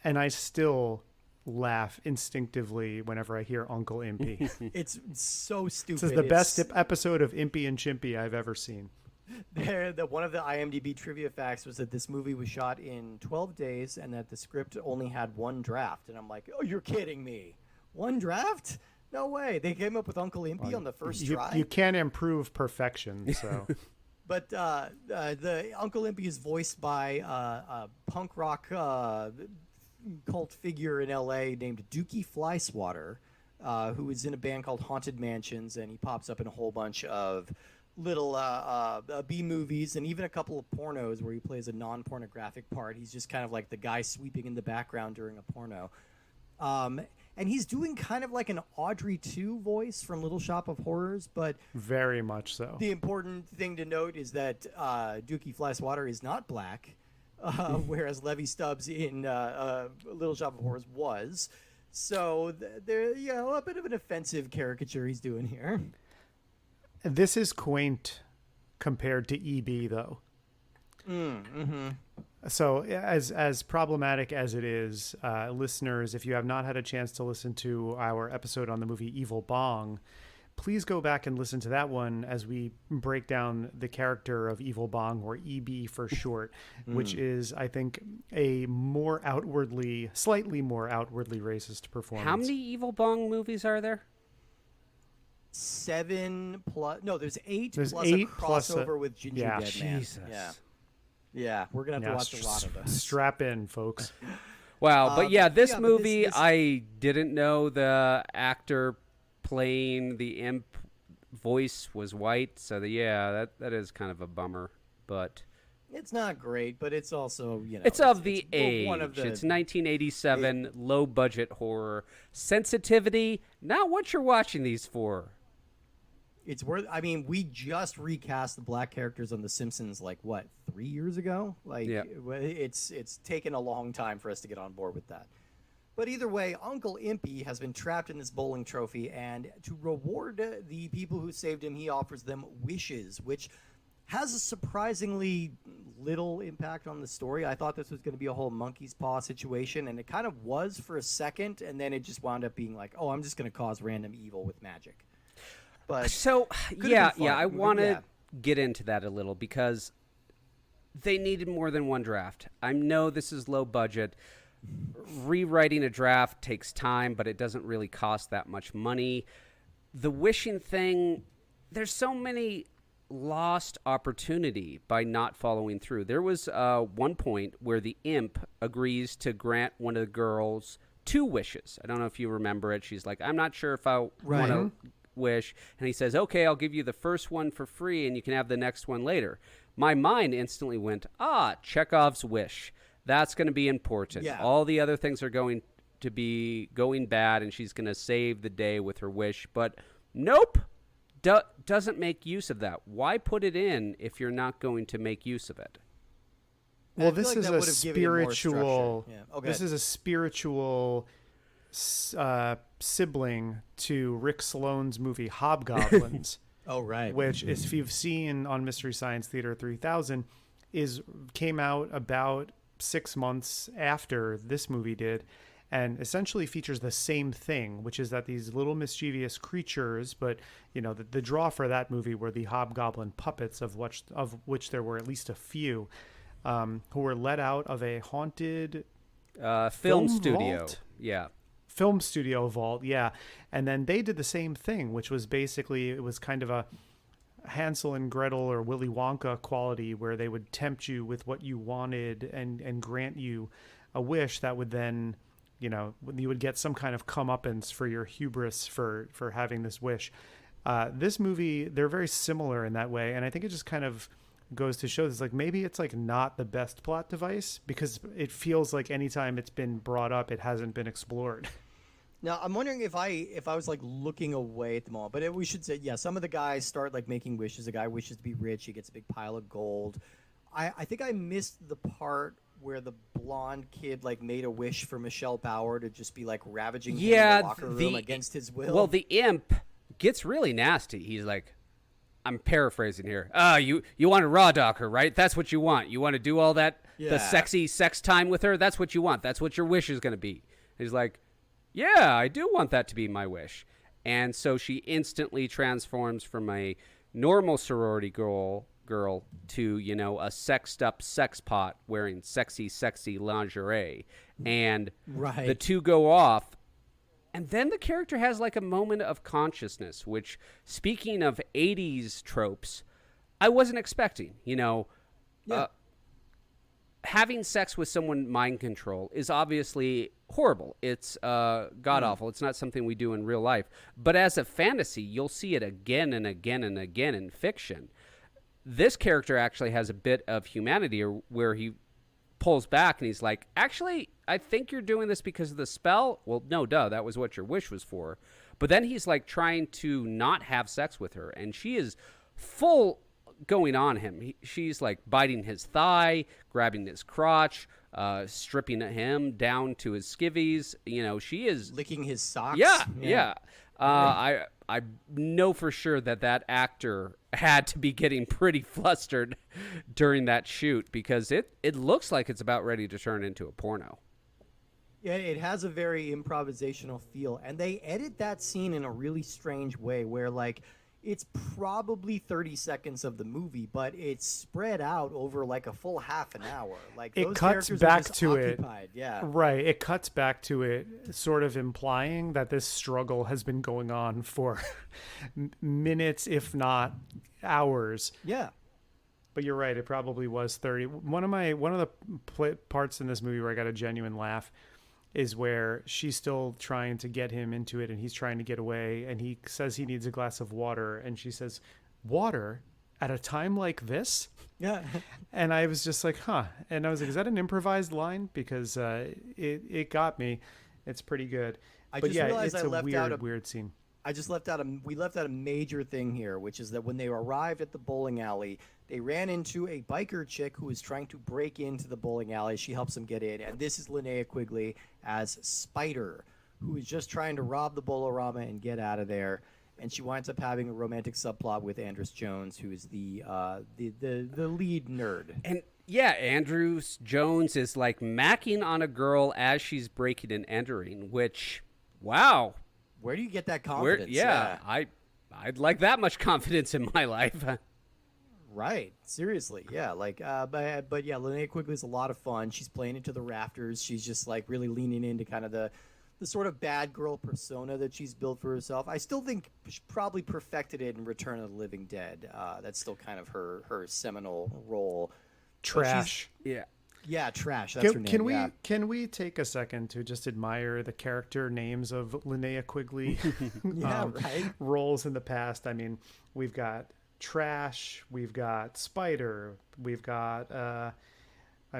and I still laugh instinctively whenever I hear Uncle Impy. It's so stupid. This is the best episode of Impy and Chimpy I've ever seen. One of the IMDb trivia facts was that this movie was shot in 12 days and that the script only had 1 draft. And I'm like, oh, you're kidding me. 1 draft? No way. They came up with Uncle Impy on the first try? You can't improve perfection, so... But the Uncle Impy is voiced by a punk rock cult figure in L.A. named Dookie Flyswatter, who is in a band called Haunted Mansions, and he pops up in a whole bunch of little B-movies and even a couple of pornos where he plays a non-pornographic part. He's just kind of like the guy sweeping in the background during a porno. And he's doing kind of like an Audrey 2 voice from Little Shop of Horrors, but... Very much so. The important thing to note is that Dookie Flyswatter is not black, whereas Levi Stubbs in Little Shop of Horrors was. So there, a bit of an offensive caricature he's doing here. This is quaint compared to EB, though. Mm-hmm. So as problematic as it is, listeners, if you have not had a chance to listen to our episode on the movie Evil Bong, please go back and listen to that one as we break down the character of Evil Bong, or EB for short, which is, I think, a slightly more outwardly racist performance. How many Evil Bong movies are there? 7 plus... No, there's 8 There's plus 8 a crossover with Ginger yeah. Dead Man. Jesus. Yeah, we're going to have to watch a lot of those. Strap in, folks. Wow, but this but movie, this- I didn't know the actor playing the imp voice was white, so that is kind of a bummer. But It's not great, but it's also, it's of the age. One of the, It's 1987, low budget horror. Sensitivity, not what you're watching these for. It's worth... I mean, we just recast the black characters on The Simpsons, 3 years ago? It's taken a long time for us to get on board with that. But either way, Uncle Impy has been trapped in this bowling trophy, and to reward the people who saved him, he offers them wishes, which has a surprisingly little impact on the story. I thought this was going to be a whole monkey's paw situation, and it kind of was for a second, and then it just wound up being like, oh, I'm just going to cause random evil with magic. But So, I want to get into that a little because they needed more than 1 draft. I know this is low budget. Rewriting a draft takes time, but it doesn't really cost that much money. The wishing thing, there's so many lost opportunity by not following through. There was one point where the imp agrees to grant one of the girls 2 wishes. I don't know if you remember it. She's like, I'm not sure if I want to wish, and he says, okay, I'll give you the first one for free and you can have the next one later. My mind instantly went, Chekhov's wish. That's going to be important. Yeah. All the other things are going to be going bad and she's going to save the day with her wish, but nope, doesn't make use of that. Why put it in if you're not going to make use of it? Well, this is a spiritual this is a spiritual sibling to Rick Sloane's movie Hobgoblins. Oh, right. which is, if you've seen on Mystery Science Theater 3000, came out about 6 months after this movie did, and essentially features the same thing, which is that these little mischievous creatures, but the draw for that movie were the hobgoblin puppets, of which there were at least a few, who were let out of a haunted film studio. vault? Yeah. Film studio vault, yeah. And then they did the same thing, which was basically, it was kind of a Hansel and Gretel or Willy Wonka quality, where they would tempt you with what you wanted and grant you a wish that would then, you would get some kind of comeuppance for your hubris for having this wish. This movie, they're very similar in that way, and I think it just kind of goes to show this, like, maybe it's like not the best plot device, because it feels like anytime it's been brought up, it hasn't been explored. Now, I'm wondering if I was like looking away at the moment, but we should say, yeah, some of the guys start like making wishes. A guy wishes to be rich. He gets a big pile of gold. I think I missed the part where the blonde kid like made a wish for Michelle Bauer to just be like ravaging him in the locker room against his will. Well, the imp gets really nasty. He's like, I'm paraphrasing here. You want to raw dog her, right? That's what you want. You want to do all that, the sexy sex time with her? That's what you want. That's what your wish is going to be. He's like, yeah, I do want that to be my wish. And so she instantly transforms from a normal sorority girl to, a sexed up sex pot wearing sexy lingerie. And the two go off. And then the character has like a moment of consciousness, which, speaking of 80s tropes, I wasn't expecting. Having sex with someone mind control is obviously horrible. It's god-awful. It's not something we do in real life. But as a fantasy, you'll see it again and again and again in fiction. This character actually has a bit of humanity, where he pulls back and he's like, actually, I think you're doing this because of the spell. Well, no, duh, that was what your wish was for. But then he's like trying to not have sex with her, and she is full going on him. She's like biting his thigh, grabbing his crotch, stripping at him down to his skivvies. She is licking his socks. Yeah. I know for sure that actor had to be getting pretty flustered during that shoot, because it looks like it's about ready to turn into a porno. Yeah, it has a very improvisational feel, and they edit that scene in a really strange way, where like it's probably 30 seconds of the movie, but it's spread out over like a full half an hour. Like it those cuts characters back are just to occupied. Yeah, right. It cuts back to it, sort of implying that this struggle has been going on for minutes, if not hours. Yeah. But you're right. It probably was 30. One of the parts in this movie where I got a genuine laugh is where she's still trying to get him into it, and he's trying to get away, and he says he needs a glass of water, and she says, "Water at a time like this?" Yeah. And I was just like, huh. And I was like, is that an improvised line? Because it got me. It's pretty good. But yeah, realized it's I a left out weird scene. I just left out we left out a major thing here, which is that when they arrived at the bowling alley, they ran into a biker chick who was trying to break into the bowling alley. She helps them get in, and this is Linnea Quigley as Spider, who is just trying to rob the Bowl-o-Rama and get out of there. And she winds up having a romantic subplot with Andrus Jones, who is the lead nerd. And yeah, Andrus Jones is like macking on a girl as she's breaking and entering, which, wow. Where do you get that confidence? I'd like that much confidence in my life. Right. Seriously. Yeah. Like, but yeah, Linnea Quigley is a lot of fun. She's playing into the rafters. She's just like really leaning into kind of the sort of bad girl persona that she's built for herself. I still think she probably perfected it in Return of the Living Dead. That's still kind of her seminal role. Trash. Yeah, Trash. That's her name. Can we take a second to just admire the character names of Linnea Quigley? Right. Roles in the past. I mean, we've got Trash, we've got Spider, we've got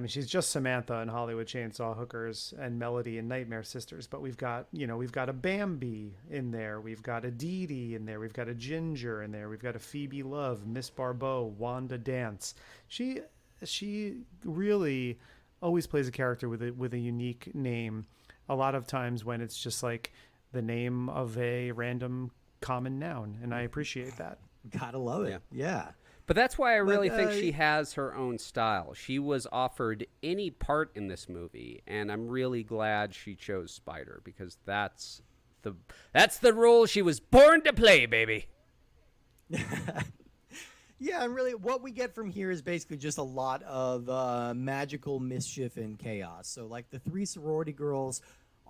she's just Samantha in Hollywood Chainsaw Hookers and Melody in Nightmare Sisters, but we've got a Bambi in there, we've got a Dee Dee in there, we've got a Ginger in there, we've got a Phoebe Love, Miss Barbeau, Wanda Dance. She really always plays a character with a unique name. A lot of times when it's just like the name of a random common noun, and I appreciate that. Gotta love it. Yeah. But that's why I really think she has her own style. She was offered any part in this movie, and I'm really glad she chose Spider, because that's the role she was born to play, baby. Yeah, and really what we get from here is basically just a lot of magical mischief and chaos. So like the three sorority girls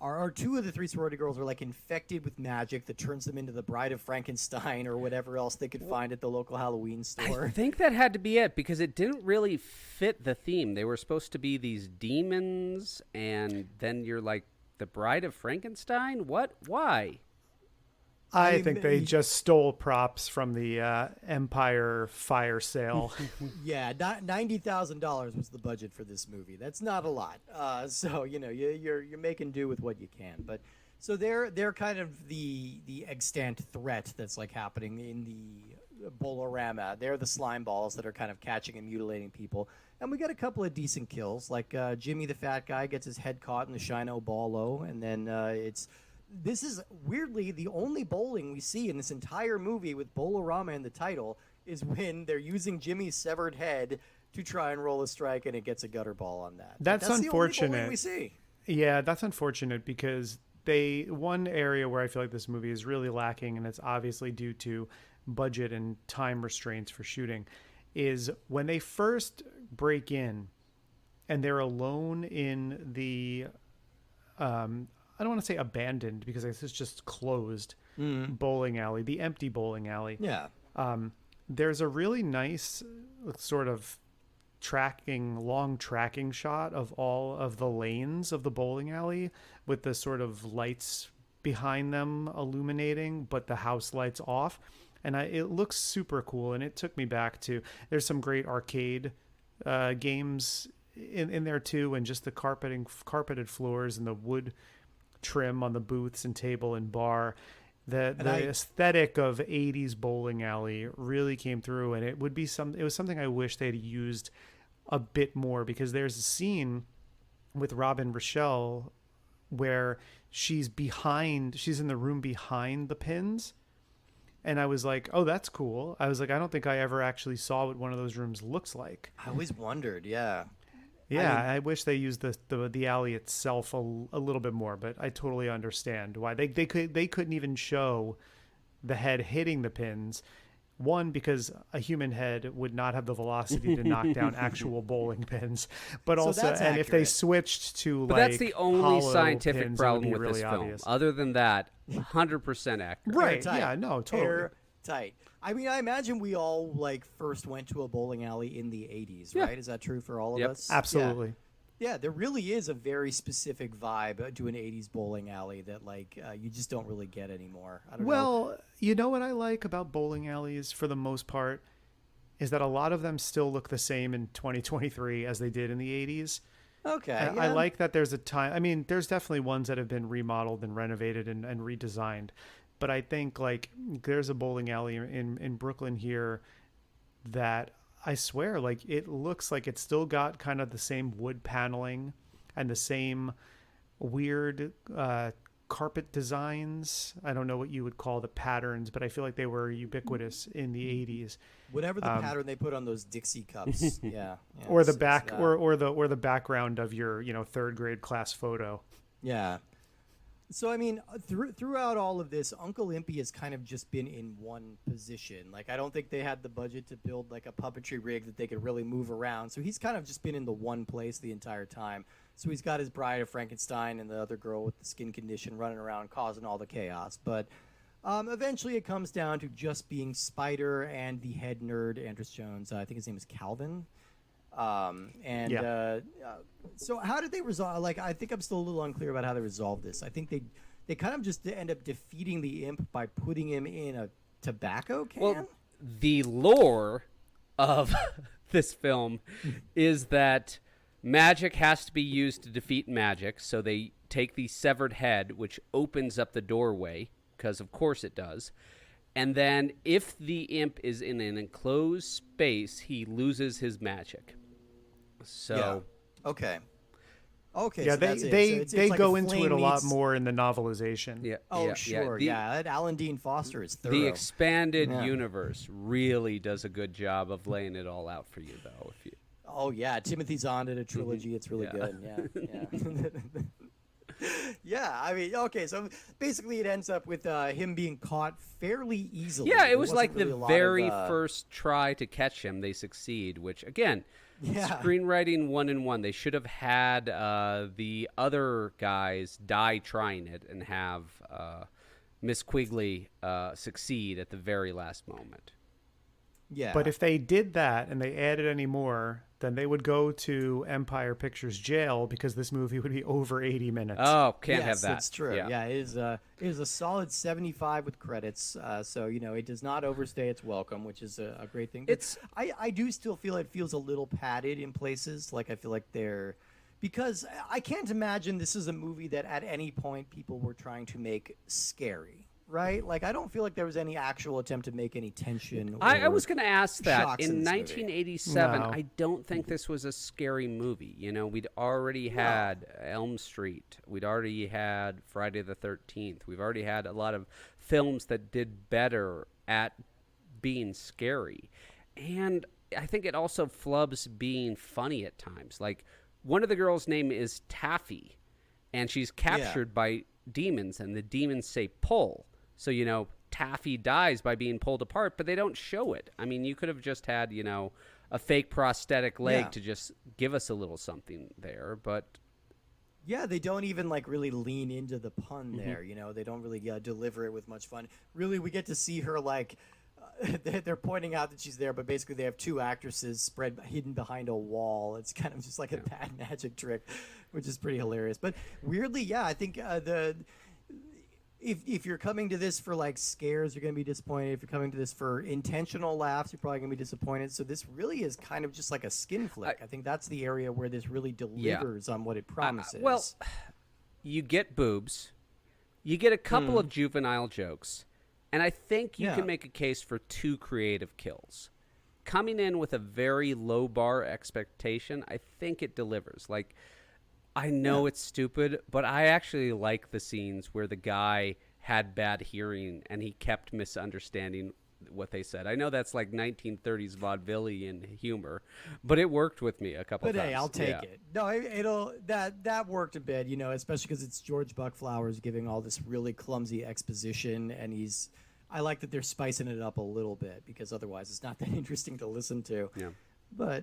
or two of the three sorority girls are like infected with magic that turns them into the Bride of Frankenstein or whatever else they could find at the local Halloween store. I think that had to be it, because it didn't really fit the theme. They were supposed to be these demons, and then you're like, the Bride of Frankenstein? What? Why? I think they just stole props from the Empire fire sale. Yeah, $90,000 was the budget for this movie. That's not a lot. So you're making do with what you can. But so they're kind of the extant threat that's like happening in the Bowl-o-Rama. They're the slime balls that are kind of catching and mutilating people. And we got a couple of decent kills, like Jimmy the fat guy gets his head caught in the Shino Ball-o, and then This is weirdly the only bowling we see in this entire movie with Bowl-o-Rama in the title is when they're using Jimmy's severed head to try and roll a strike, and it gets a gutter ball on that. That's unfortunate. The only bowling we see. Yeah, that's unfortunate, because one area where I feel like this movie is really lacking, and it's obviously due to budget and time restraints for shooting, is when they first break in and they're alone in the I don't want to say abandoned, because it's just closed bowling alley, the empty bowling alley. Yeah. There's a really nice sort of long tracking shot of all of the lanes of the bowling alley with the sort of lights behind them illuminating, but the house lights off. And it looks super cool. And it took me back to, there's some great arcade games in there too. And just the carpeted floors and the wood trim on the booths and table and bar. The aesthetic of 80s bowling alley really came through, and it was something I wish they'd used a bit more, because there's a scene with Robin Rochelle where she's in the room behind the pins, and I was like, oh, that's cool. I was like, I don't think I ever actually saw what one of those rooms looks like. I always wondered, yeah. Yeah, I wish they used the alley itself a little bit more, but I totally understand why they couldn't even show the head hitting the pins. One, because a human head would not have the velocity to knock down actual bowling pins, but also, and if they switched to that's the only scientific pins, problem with really this obvious. film. Other than that, 100% accurate. Right? Airtight. Yeah, no, totally. Tight. I mean, I imagine we all first went to a bowling alley in the 80s, right? Is that true for all of us? Absolutely. Yeah, there really is a very specific vibe to an 80s bowling alley that you just don't really get anymore. I don't know. Well, you know what I like about bowling alleys for the most part is that a lot of them still look the same in 2023 as they did in the 80s. Okay. I like that there's a time. I mean, there's definitely ones that have been remodeled and renovated and redesigned. But I think there's a bowling alley in Brooklyn here that I swear it looks like it's still got kind of the same wood paneling and the same weird carpet designs. I don't know what you would call the patterns, but I feel like they were ubiquitous in the 80s. Whatever the pattern they put on those Dixie cups, yeah. Or the back or the background of your third grade class photo. Yeah. So, I mean, throughout all of this, Uncle Impy has kind of just been in one position. I don't think they had the budget to build, a puppetry rig that they could really move around. So he's kind of just been in the one place the entire time. So he's got his Bride of Frankenstein and the other girl with the skin condition running around causing all the chaos. But eventually it comes down to just being Spider and the head nerd, Andrus Jones. I think his name is Calvin. So how did they resolve? I think I'm still a little unclear about how they resolve this. I think they kind of just end up defeating the imp by putting him in a tobacco can. Well, the lore of this film is that magic has to be used to defeat magic. So they take the severed head, which opens up the doorway, because of course it does. And then if the imp is in an enclosed space, he loses his magic. So, yeah. Okay. Okay, Yeah, so that's it. So it's they like go a into flame it a lot meets- more in the novelization. Yeah. Oh, yeah, sure. The, Yeah, that Alan Dean Foster is thorough. the expanded Yeah. universe really does a good job of laying it all out for you, though. If you Oh yeah, Timothy Zahn did a trilogy. It's really Yeah. good. Yeah, yeah. I mean, okay. So basically, it ends up with him being caught fairly easily. Yeah, it There was wasn't like really the a lot very of, first try to catch him, they succeed, which, again, Yeah. screenwriting 1-1. They should have had the other guys die trying it and have Miss Quigley succeed at the very last moment. Yeah. But if they did that and they added any more, then they would go to Empire Pictures jail because this movie would be over 80 minutes. Oh, can't yes, have that. That's true. Yeah, it is a solid 75 with credits. So it does not overstay its welcome, which is a great thing. But I do still feel it feels a little padded in places. Like I feel like they're because I can't imagine this is a movie that at any point people were trying to make scary. Right? Like, I don't feel like there was any actual attempt to make any tension. I was going to ask that. shocks In in this movie. 1987, No. I don't think this was a scary movie. We'd already had Elm Street. We'd already had Friday the 13th. We've already had a lot of films that did better at being scary. And I think it also flubs being funny at times. Like, one of the girls' name is Taffy, and she's captured by demons, and the demons say pull. So, Taffy dies by being pulled apart, but they don't show it. I mean, you could have just had, a fake prosthetic leg to just give us a little something there, but... Yeah, they don't even really lean into the pun there. They don't really deliver it with much fun. Really, we get to see her they're pointing out that she's there, but basically they have two actresses hidden behind a wall. It's kind of just like a bad magic trick, which is pretty hilarious. But weirdly, I think If you're coming to this for scares, you're going to be disappointed. If you're coming to this for intentional laughs, you're probably going to be disappointed. So this really is kind of just like a skin flick. I think that's the area where this really delivers on what it promises. Well, you get boobs, you get a couple of juvenile jokes, and I think you can make a case for 2 creative kills. Coming in with a very low bar expectation, I think it delivers. I know it's stupid, but I actually like the scenes where the guy had bad hearing and he kept misunderstanding what they said. I know that's 1930s vaudevillian humor, but it worked with me a couple times. But hey, I'll take it. No, that worked a bit, especially because it's George Buckflowers giving all this really clumsy exposition, and I like that they're spicing it up a little bit because otherwise it's not that interesting to listen to. Yeah. But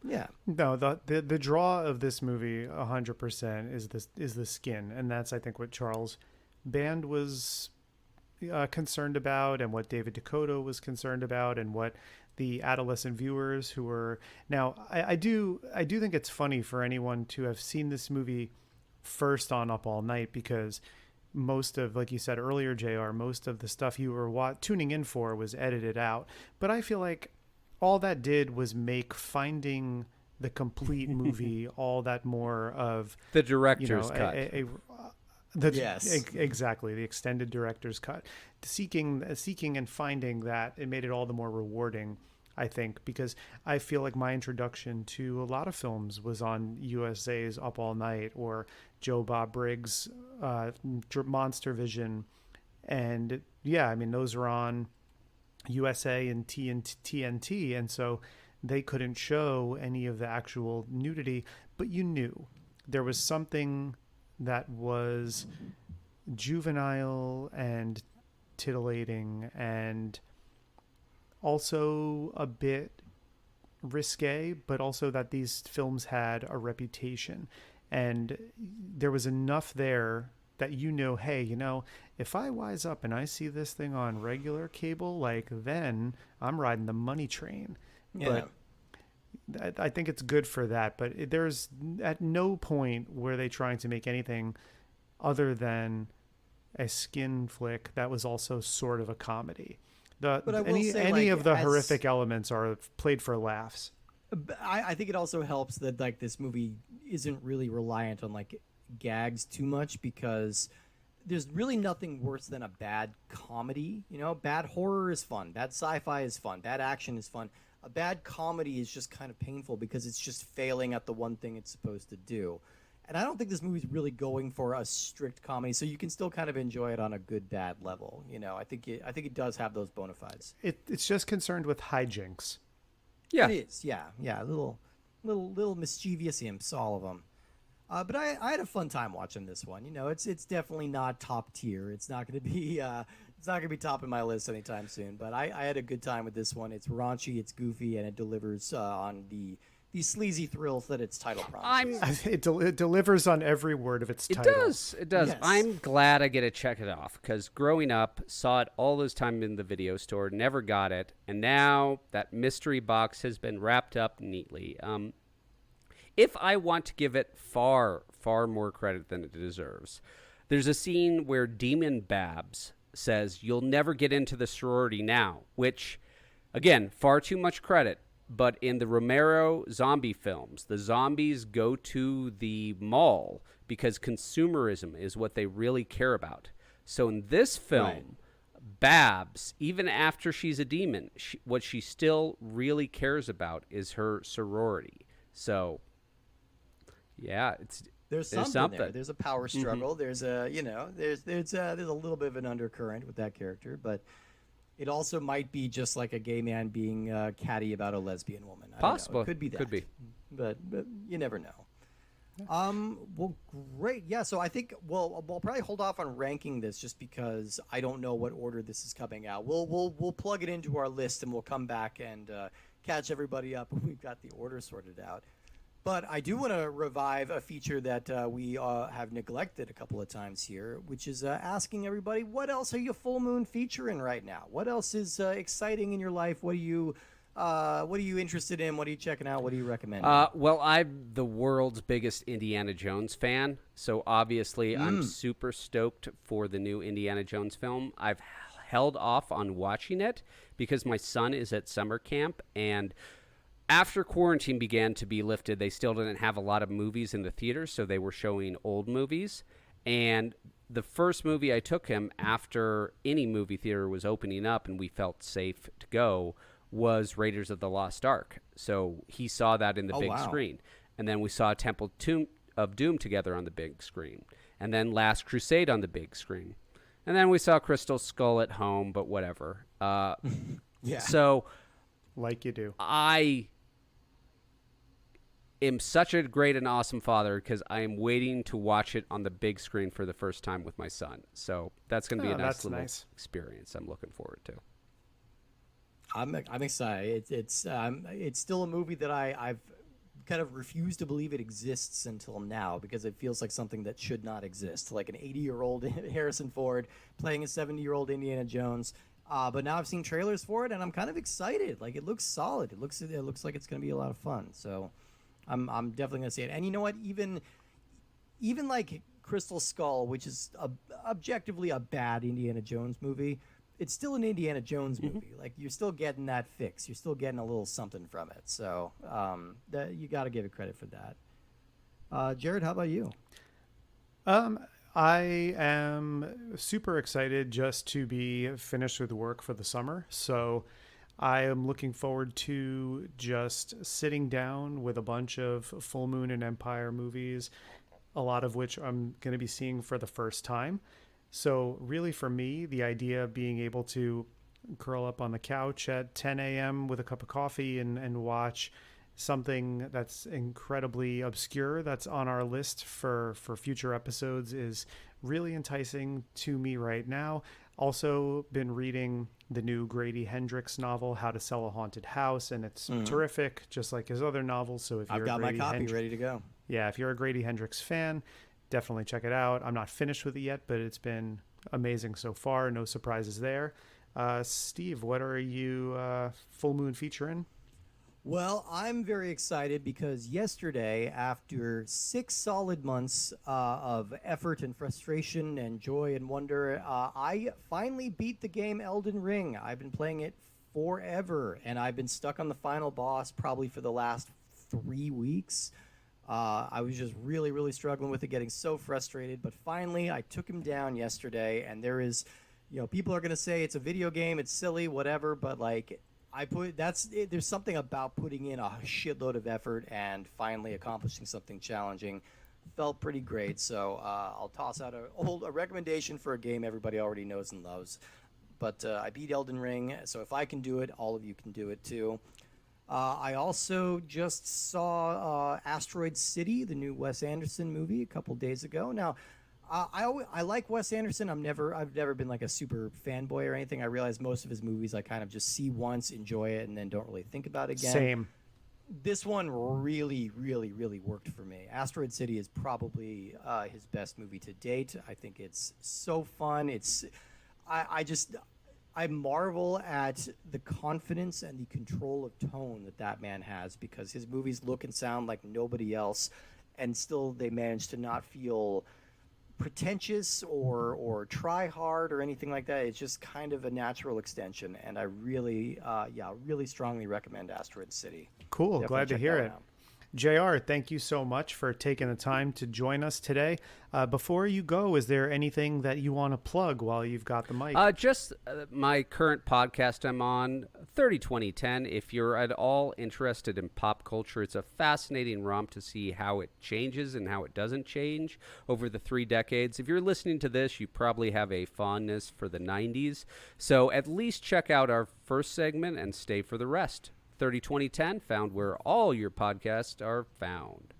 yeah. No, the draw of this movie 100% is the skin, and that's I think what Charles Band was concerned about, and what David Dakota was concerned about, and what the adolescent viewers who were now. I do think it's funny for anyone to have seen this movie first on Up All Night, because most of, like you said earlier, JR, most of the stuff you were tuning in for was edited out. But I feel like all that did was make finding the complete movie all that more of the director's cut. Exactly, the extended director's cut. Seeking and finding that, it made it all the more rewarding, I think, because I feel like my introduction to a lot of films was on USA's Up All Night or Joe Bob Briggs' Monster Vision, and those are on USA and TNT, and so they couldn't show any of the actual nudity, but you knew there was something that was juvenile and titillating and also a bit risque, but also that these films had a reputation, and there was enough there that hey, if I wise up and I see this thing on regular cable, then I'm riding the money train. Yeah. But I think it's good for that. But there's at no point were they trying to make anything other than a skin flick that was also sort of a comedy. Any of the horrific elements are played for laughs. I think it also helps that this movie isn't really reliant on gags too much, because there's really nothing worse than a bad comedy. Bad horror is fun, bad sci-fi is fun, bad action is fun. A bad comedy is just kind of painful because it's just failing at the one thing it's supposed to do. And I don't think this movie's really going for a strict comedy, so you can still kind of enjoy it on a good bad level. I think it does have those bona fides. It's just concerned with hijinks. Yeah. It is, yeah, little mischievous imps, all of them. But I had a fun time watching this one. It's definitely not top tier. It's not going to be top of my list anytime soon. But I had a good time with this one. It's raunchy, it's goofy, and it delivers on the sleazy thrills that its title promises. It delivers on every word of its title. It does. Yes. I'm glad I get to check it off, because growing up, saw it all this time in the video store, never got it, and now that mystery box has been wrapped up neatly. If I want to give it far, far more credit than it deserves, there's a scene where Demon Babs says, "You'll never get into the sorority now," which, again, far too much credit. But in the Romero zombie films, the zombies go to the mall because consumerism is what they really care about. So in this film, right, Babs, even after she's a demon, what she still really cares about is her sorority. So, yeah, there's something there. There's a power struggle. There's a there's a little bit of an undercurrent with that character, but it also might be just like a gay man being catty about a lesbian woman. Possible. It could be that. Could be. But you never know. Well, great. Yeah, so I think we'll probably hold off on ranking this just because I don't know what order this is coming out. We'll plug it into our list and we'll come back and catch everybody up when we've got the order sorted out. But I do want to revive a feature that we have neglected a couple of times here, which is asking everybody, what else are you full moon featuring right now? What else is exciting in your life? What are you interested in? What are you checking out? What do you recommend? Well, I'm the world's biggest Indiana Jones fan, so obviously I'm super stoked for the new Indiana Jones film. I've held off on watching it because my son is at summer camp, and after quarantine began to be lifted, they still didn't have a lot of movies in the theaters, so they were showing old movies. And the first movie I took him after any movie theater was opening up and we felt safe to go was Raiders of the Lost Ark. So he saw that in the big screen. And then we saw Temple of Doom together on the big screen. And then Last Crusade on the big screen. And then we saw Crystal Skull at home, but whatever. Yeah. So, like you do. I am such a great and awesome father because I am waiting to watch it on the big screen for the first time with my son. So that's going to be a nice little experience I'm looking forward to. I'm excited. It's still a movie that I've kind of refused to believe it exists until now because it feels like something that should not exist, like an 80-year-old Harrison Ford playing a 70-year-old Indiana Jones. But now I've seen trailers for it and I'm kind of excited. Like, it looks solid. It looks like it's going to be a lot of fun. So I'm definitely going to see it. And you know what? Even like Crystal Skull, which is objectively a bad Indiana Jones movie, it's still an Indiana Jones movie. Like, you're still getting that fix. You're still getting a little something from it. So you got to give it credit for that. Jared, how about you? I am super excited just to be finished with work for the summer. So I am looking forward to just sitting down with a bunch of Full Moon and Empire movies, a lot of which I'm going to be seeing for the first time. So really for me, the idea of being able to curl up on the couch at 10 a.m. with a cup of coffee and watch something that's incredibly obscure that's on our list for future episodes is really enticing to me right now. Also been reading the new Grady Hendrix novel, How to Sell a Haunted House, and it's terrific, just like his other novels. So if you're I've got my copy ready to go. Yeah, if you're a Grady Hendrix fan, definitely check it out. I'm not finished with it yet, but it's been amazing so far. No surprises there. Steve, what are you Full Moon featuring? Well, I'm very excited because yesterday, after 6 solid months of effort and frustration and joy and wonder, I finally beat the game Elden Ring. I've been playing it forever, and I've been stuck on the final boss probably for the last 3 weeks. I was just really, really struggling with it, getting so frustrated. But finally, I took him down yesterday, and there is, people are going to say it's a video game, it's silly, whatever, but like, there's something about putting in a shitload of effort and finally accomplishing something challenging. felt pretty great. So I'll toss out a recommendation for a game everybody already knows and loves. But I beat Elden Ring, so if I can do it, all of you can do it too. I also just saw Asteroid City, the new Wes Anderson movie, a couple days ago. Now, I like Wes Anderson. I've never been like a super fanboy or anything. I realize most of his movies I kind of just see once, enjoy it, and then don't really think about it again. Same. This one really, really, really worked for me. Asteroid City is probably his best movie to date. I think it's so fun. I marvel at the confidence and the control of tone that man has, because his movies look and sound like nobody else, and still they manage to not feel pretentious or try hard or anything like that. It's just kind of a natural extension, and I really strongly recommend Asteroid City. Cool. Definitely Glad to check hear that it. out. JR, thank you so much for taking the time to join us today. Before you go, is there anything that you want to plug while you've got the mic? Just my current podcast I'm on, 30-20-10. If you're at all interested in pop culture, it's a fascinating romp to see how it changes and how it doesn't change over the 3 decades. If you're listening to this, you probably have a fondness for the 90s. So at least check out our first segment and stay for the rest. 30-20-10, found where all your podcasts are found.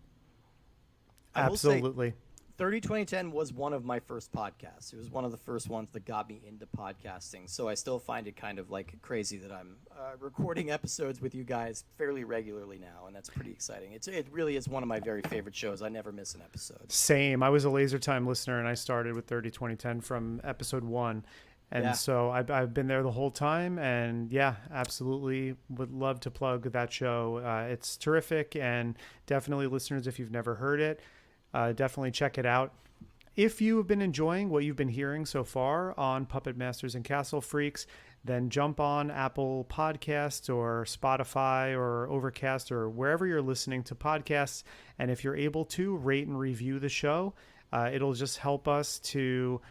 Absolutely. 30-20-10 was one of my first podcasts. It was one of the first ones that got me into podcasting. So I still find it kind of like crazy that I'm recording episodes with you guys fairly regularly now, and that's pretty exciting. It really is one of my very favorite shows. I never miss an episode. Same. I was a Laser Time listener, and I started with 30-20-10 from episode 1. And so I've been there the whole time, and yeah, absolutely would love to plug that show. It's terrific, and definitely, listeners, if you've never heard it, definitely check it out. If you have been enjoying what you've been hearing so far on Puppet Masters and Castle Freaks, then jump on Apple Podcasts or Spotify or Overcast or wherever you're listening to podcasts. And if you're able to, rate and review the show. It'll just help us to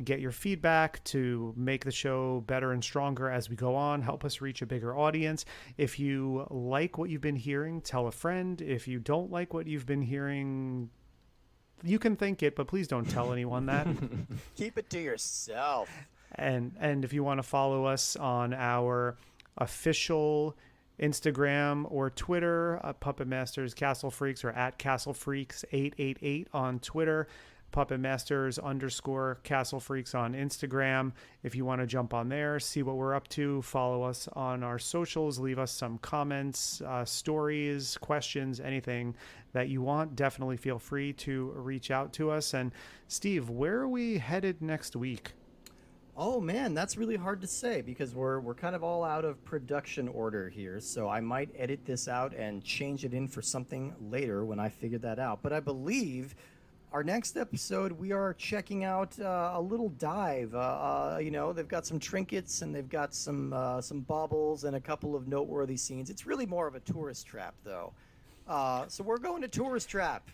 get your feedback, to make the show better and stronger as we go on, help us reach a bigger audience. If you like what you've been hearing, tell a friend. If you don't like what you've been hearing, you can think it, but please don't tell anyone that. Keep it to yourself. And if you want to follow us on our official Instagram or Twitter, Puppet Masters Castle Freaks, or at Castle Freaks 888 on Twitter, Puppet Masters _ Castle Freaks on Instagram. If you want to jump on there, see what we're up to, follow us on our socials, leave us some comments, stories, questions, anything that you want. Definitely feel free to reach out to us. And Steve, where are we headed next week? Oh man, that's really hard to say, because we're kind of all out of production order here. So I might edit this out and change it in for something later when I figure that out. But I believe our next episode, we are checking out a little dive. They've got some trinkets, and they've got some baubles and a couple of noteworthy scenes. It's really more of a tourist trap, though. So we're going to Tourist Trap,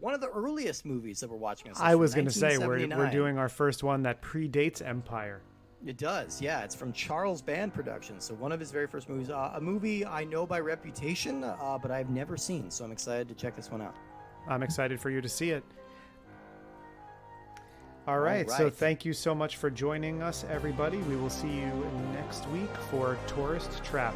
one of the earliest movies that we're watching. I was going to say, we're doing our first one that predates Empire. It does, yeah. It's from Charles Band Productions, so one of his very first movies. A movie I know by reputation, but I've never seen, so I'm excited to check this one out. I'm excited for you to see it. All right, so thank you so much for joining us, everybody. We will see you next week for Tourist Trap.